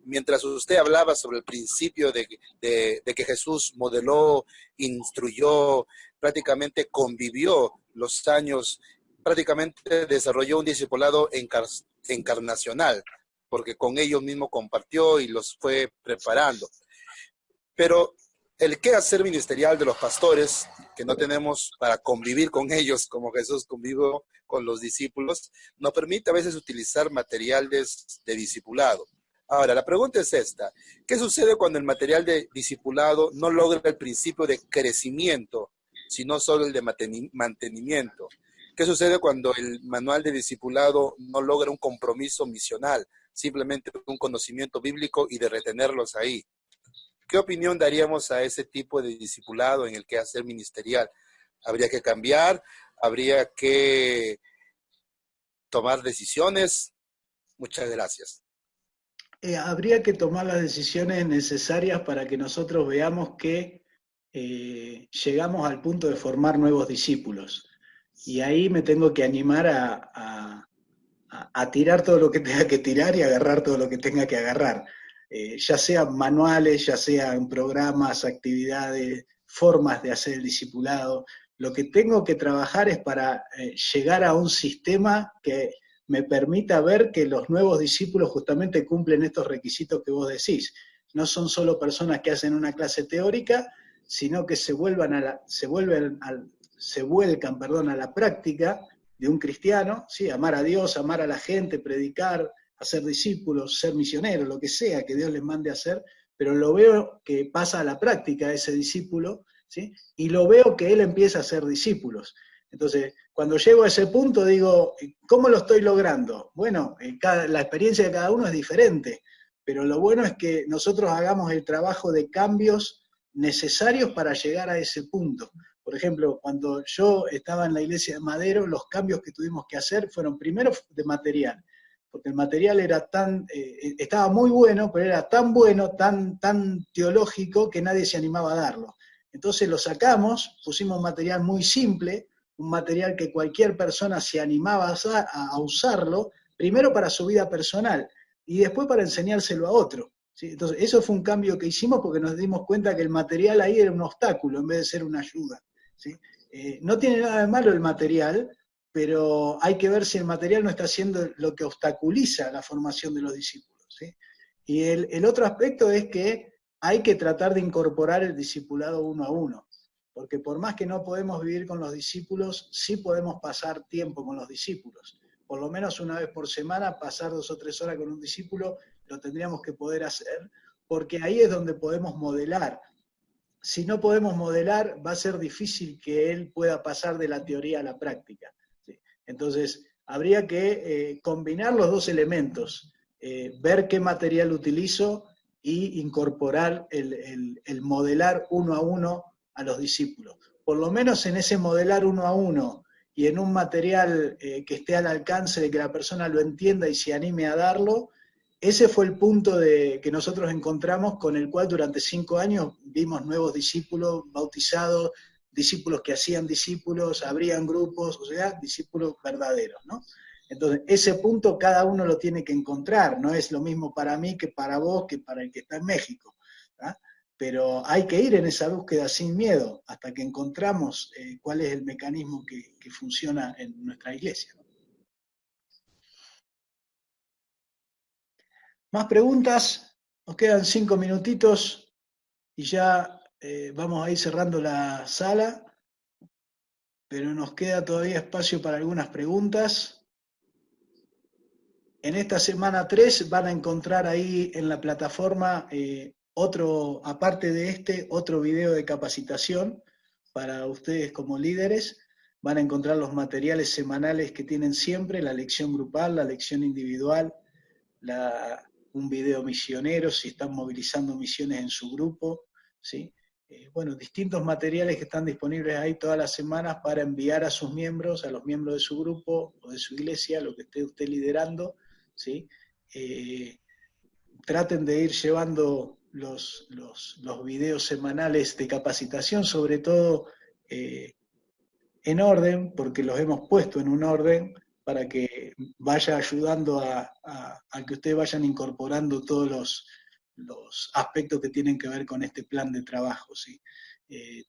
Mientras usted hablaba sobre el principio de que Jesús modeló, instruyó, prácticamente convivió los años, prácticamente desarrolló un discipulado encarnacional, porque con ellos mismo compartió y los fue preparando. Pero el quehacer ministerial de los pastores, que no tenemos para convivir con ellos como Jesús convivió con los discípulos, nos permite a veces utilizar materiales de discipulado. Ahora, la pregunta es esta. ¿Qué sucede cuando el material de discipulado no logra el principio de crecimiento, sino solo el de mantenimiento? ¿Qué sucede cuando el manual de discipulado no logra un compromiso misional, simplemente un conocimiento bíblico y de retenerlos ahí? ¿Qué opinión daríamos a ese tipo de discipulado en el quehacer ministerial? ¿Habría que cambiar? ¿Habría que tomar decisiones? Muchas gracias. Habría que tomar las decisiones necesarias para que nosotros veamos que llegamos al punto de formar nuevos discípulos. Y ahí me tengo que animar a tirar todo lo que tenga que tirar y agarrar todo lo que tenga que agarrar. Ya sean manuales, ya sean programas, actividades, formas de hacer el discipulado. Lo que tengo que trabajar es para llegar a un sistema que me permita ver que los nuevos discípulos justamente cumplen estos requisitos que vos decís. No son solo personas que hacen una clase teórica, sino que se vuelcan a la práctica de un cristiano, ¿sí? Amar a Dios, amar a la gente, predicar, hacer discípulos, ser misioneros, lo que sea que Dios les mande a hacer, pero lo veo que pasa a la práctica ese discípulo, ¿sí? Y lo veo que él empieza a hacer discípulos. Entonces, cuando llego a ese punto digo, ¿cómo lo estoy logrando? Bueno, la experiencia de cada uno es diferente, pero lo bueno es que nosotros hagamos el trabajo de cambios necesarios para llegar a ese punto. Por ejemplo, cuando yo estaba en la iglesia de Madero, los cambios que tuvimos que hacer fueron primero de material, porque el material era estaba muy bueno, pero era tan bueno, tan teológico, que nadie se animaba a darlo. Entonces lo sacamos, pusimos un material muy simple, un material que cualquier persona se animaba a usarlo, primero para su vida personal, y después para enseñárselo a otro, ¿sí? Entonces eso fue un cambio que hicimos porque nos dimos cuenta que el material ahí era un obstáculo en vez de ser una ayuda. ¿sí? No tiene nada de malo el material, pero hay que ver si el material no está haciendo lo que obstaculiza la formación de los discípulos, ¿sí? Y el otro aspecto es que hay que tratar de incorporar el discipulado uno a uno, porque por más que no podemos vivir con los discípulos, sí podemos pasar tiempo con los discípulos. Por lo menos una vez por semana, pasar 2 o 3 horas con un discípulo, lo tendríamos que poder hacer, porque ahí es donde podemos modelar. Si no podemos modelar, va a ser difícil que él pueda pasar de la teoría a la práctica, ¿sí? Entonces, habría que combinar los dos elementos, ver qué material utilizo y incorporar el modelar uno a uno a los discípulos. Por lo menos en ese modelar uno a uno y en un material que esté al alcance de que la persona lo entienda y se anime a darlo, ese fue el punto que nosotros encontramos con el cual durante 5 años vimos nuevos discípulos bautizados, discípulos que hacían discípulos, abrían grupos, o sea, discípulos verdaderos, ¿no? Entonces, ese punto cada uno lo tiene que encontrar, no es lo mismo para mí que para vos, que para el que está en México, ¿tá? Pero hay que ir en esa búsqueda sin miedo, hasta que encontramos cuál es el mecanismo que funciona en nuestra iglesia. ¿Más preguntas? Nos quedan 5 minutitos y ya vamos a ir cerrando la sala, pero nos queda todavía espacio para algunas preguntas. En esta semana 3 van a encontrar ahí en la plataforma aparte de otro video de capacitación para ustedes como líderes. Van a encontrar los materiales semanales que tienen siempre, la lección grupal, la lección individual, un video misionero, si están movilizando misiones en su grupo, ¿sí? Bueno, distintos materiales que están disponibles ahí todas las semanas para enviar a sus miembros, a los miembros de su grupo o de su iglesia, lo que esté usted liderando, ¿sí? Traten de ir llevando los videos semanales de capacitación, sobre todo en orden, porque los hemos puesto en un orden para que vaya ayudando a que ustedes vayan incorporando todos los aspectos que tienen que ver con este plan de trabajo, ¿sí?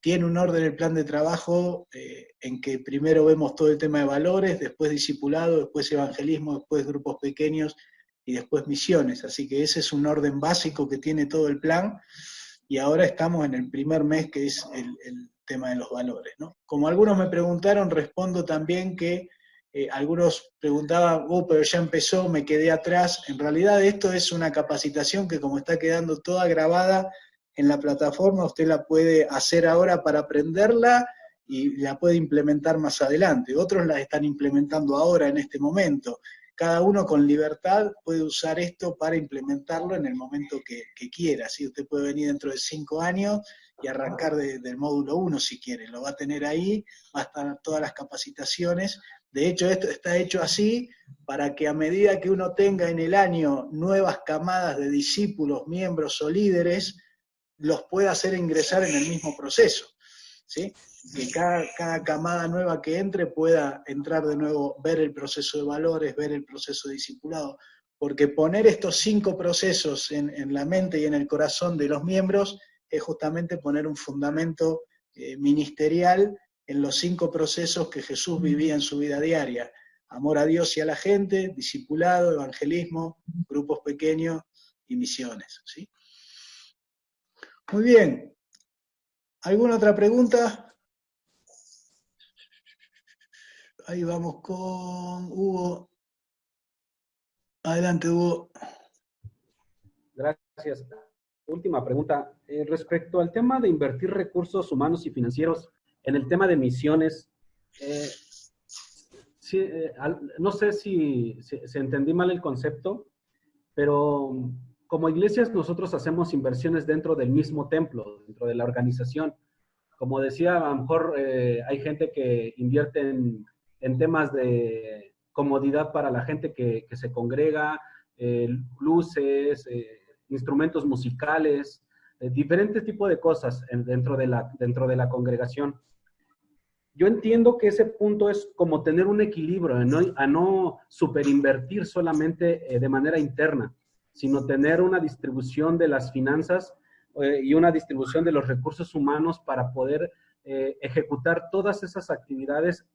Tiene un orden el plan de trabajo en que primero vemos todo el tema de valores, después discipulado, después evangelismo, después grupos pequeños y después misiones. Así que ese es un orden básico que tiene todo el plan, y ahora estamos en el primer mes, que es el tema de los valores, ¿no? Como algunos me preguntaron, respondo también que algunos preguntaban, pero ya empezó, me quedé atrás. En realidad esto es una capacitación que, como está quedando toda grabada en la plataforma, usted la puede hacer ahora para aprenderla y la puede implementar más adelante. Otros la están implementando ahora, en este momento. Cada uno con libertad puede usar esto para implementarlo en el momento que quiera, ¿sí? Usted puede venir dentro de 5 años y arrancar del módulo 1 si quiere. Lo va a tener ahí, va a estar todas las capacitaciones. De hecho, esto está hecho así para que a medida que uno tenga en el año nuevas camadas de discípulos, miembros o líderes, los pueda hacer ingresar en el mismo proceso, ¿sí? Que cada camada nueva que entre pueda entrar de nuevo, ver el proceso de valores, ver el proceso de discipulado, porque poner estos 5 procesos en la mente y en el corazón de los miembros es justamente poner un fundamento ministerial en los 5 procesos que Jesús vivía en su vida diaria: amor a Dios y a la gente, discipulado, evangelismo, grupos pequeños y misiones, ¿sí? Muy bien. ¿Alguna otra pregunta? Ahí vamos con Hugo. Adelante, Hugo. Gracias. Última pregunta. Respecto al tema de invertir recursos humanos y financieros en el tema de misiones, no sé si entendí mal el concepto, pero como iglesias nosotros hacemos inversiones dentro del mismo templo, dentro de la organización. Como decía, a lo mejor hay gente que invierte en temas de comodidad para la gente que se congrega, luces, instrumentos musicales, diferentes tipos de cosas dentro de la congregación. Yo entiendo que ese punto es como tener un equilibrio, a no superinvertir solamente de manera interna, sino tener una distribución de las finanzas y una distribución de los recursos humanos para poder ejecutar todas esas actividades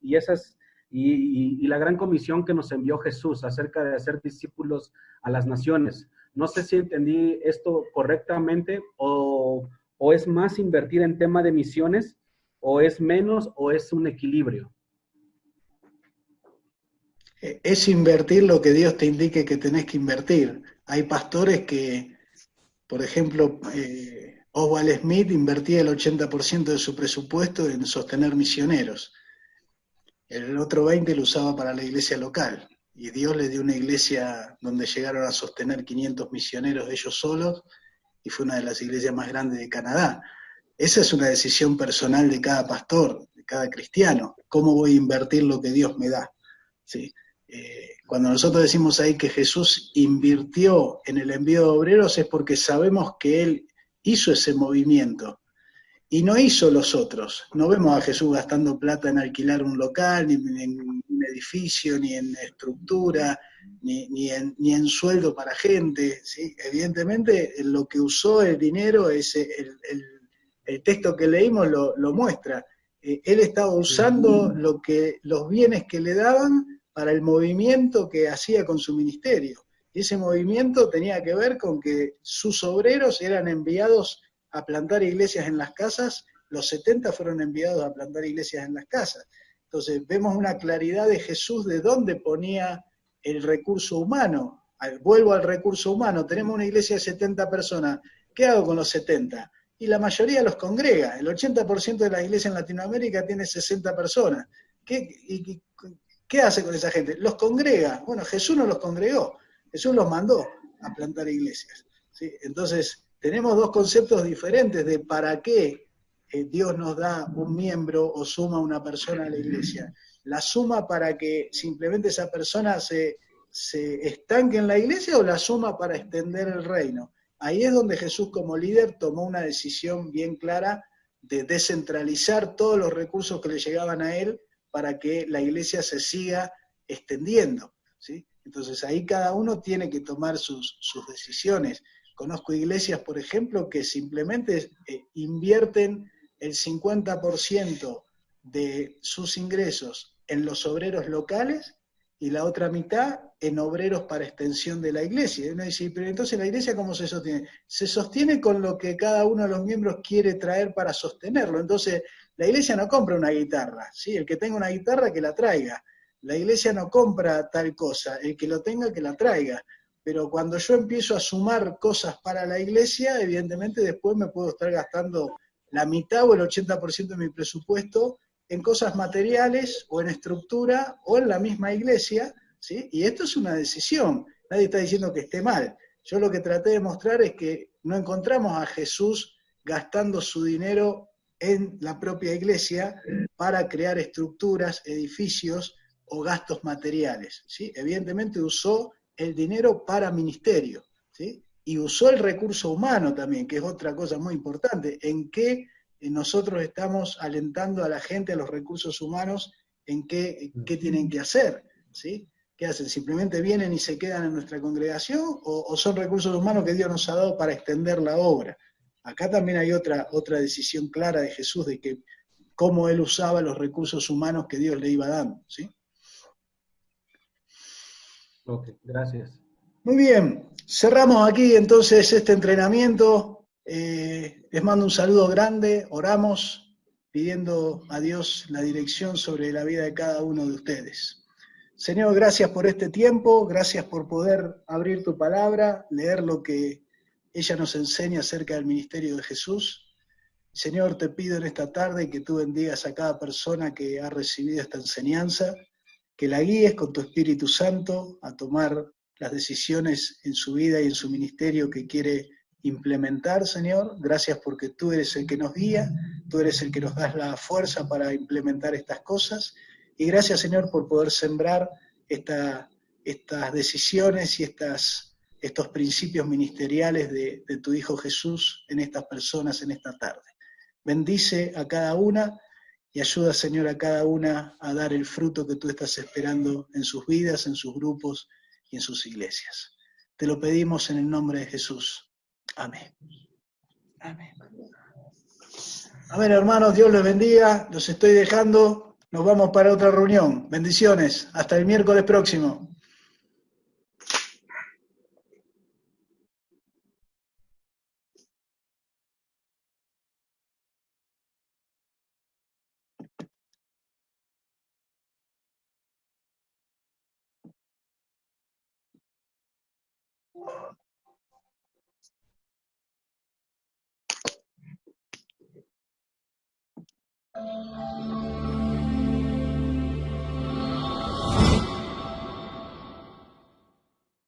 y la gran comisión que nos envió Jesús acerca de hacer discípulos a las naciones. No sé si entendí esto correctamente o es más invertir en tema de misiones, o es menos, o es un equilibrio. Es invertir lo que Dios te indique que tenés que invertir. Hay pastores que, por ejemplo, Oswald Smith invertía el 80% de su presupuesto en sostener misioneros. El otro 20% lo usaba para la iglesia local. Y Dios le dio una iglesia donde llegaron a sostener 500 misioneros ellos solos, y fue una de las iglesias más grandes de Canadá. Esa es una decisión personal de cada pastor, de cada cristiano. ¿Cómo voy a invertir lo que Dios me da? ¿Sí? Cuando nosotros decimos ahí que Jesús invirtió en el envío de obreros, es porque sabemos que Él hizo ese movimiento y no hizo los otros. No vemos a Jesús gastando plata en alquilar un local, ni en un edificio, ni en estructura, ni en sueldo para gente, ¿sí? Evidentemente lo que usó el dinero, el texto que leímos lo muestra. Él estaba usando los bienes que le daban para el movimiento que hacía con su ministerio. Y ese movimiento tenía que ver con que sus obreros eran enviados a plantar iglesias en las casas, los 70 fueron enviados a plantar iglesias en las casas. Entonces vemos una claridad de Jesús de dónde ponía el recurso humano. Vuelvo al recurso humano, tenemos una iglesia de 70 personas, ¿qué hago con los 70? Y la mayoría los congrega, el 80% de la iglesia en Latinoamérica tiene 60 personas. ¿Qué hace con esa gente? Los congrega. Bueno, Jesús no los congregó, Jesús los mandó a plantar iglesias, ¿sí? Entonces, tenemos dos conceptos diferentes de para qué Dios nos da un miembro o suma una persona a la iglesia. ¿La suma para que simplemente esa persona se estanque en la iglesia, o la suma para extender el reino? Ahí es donde Jesús como líder tomó una decisión bien clara de descentralizar todos los recursos que le llegaban a él para que la iglesia se siga extendiendo, ¿sí? Entonces ahí cada uno tiene que tomar sus decisiones. Conozco iglesias, por ejemplo, que simplemente invierten el 50% de sus ingresos en los obreros locales y la otra mitad en obreros para extensión de la iglesia. Y uno dice, pero entonces la iglesia ¿cómo se sostiene? Se sostiene con lo que cada uno de los miembros quiere traer para sostenerlo. Entonces la iglesia no compra una guitarra, ¿sí? El que tenga una guitarra que la traiga. La iglesia no compra tal cosa, el que lo tenga que la traiga. Pero cuando yo empiezo a sumar cosas para la iglesia, evidentemente después me puedo estar gastando la mitad o el 80% de mi presupuesto en cosas materiales o en estructura o en la misma iglesia, ¿sí? Y esto es una decisión, nadie está diciendo que esté mal. Yo lo que traté de mostrar es que no encontramos a Jesús gastando su dinero en la propia iglesia para crear estructuras, edificios o gastos materiales, ¿sí? Evidentemente usó el dinero para ministerio, ¿sí? Y usó el recurso humano también, que es otra cosa muy importante, en qué nosotros estamos alentando a la gente, a los recursos humanos, en qué tienen que hacer, ¿sí? ¿Qué hacen? ¿Simplemente vienen y se quedan en nuestra congregación o son recursos humanos que Dios nos ha dado para extender la obra? Acá también hay otra decisión clara de Jesús de que cómo Él usaba los recursos humanos que Dios le iba dando, ¿sí? Ok, gracias. Muy bien, cerramos aquí entonces este entrenamiento. Les mando un saludo grande, oramos, pidiendo a Dios la dirección sobre la vida de cada uno de ustedes. Señor, gracias por este tiempo, gracias por poder abrir tu palabra, leer lo que ella nos enseña acerca del ministerio de Jesús. Señor, te pido en esta tarde que tú bendigas a cada persona que ha recibido esta enseñanza, que la guíes con tu Espíritu Santo a tomar las decisiones en su vida y en su ministerio que quiere implementar, Señor. Gracias porque tú eres el que nos guía, tú eres el que nos das la fuerza para implementar estas cosas. Y gracias, Señor, por poder sembrar estas decisiones y estos principios ministeriales de tu Hijo Jesús en estas personas en esta tarde. Bendice a cada una y ayuda, Señor, a cada una a dar el fruto que tú estás esperando en sus vidas, en sus grupos y en sus iglesias. Te lo pedimos en el nombre de Jesús. Amén. Amén. Amén, hermanos, Dios les bendiga, los estoy dejando, nos vamos para otra reunión. Bendiciones, hasta el miércoles próximo.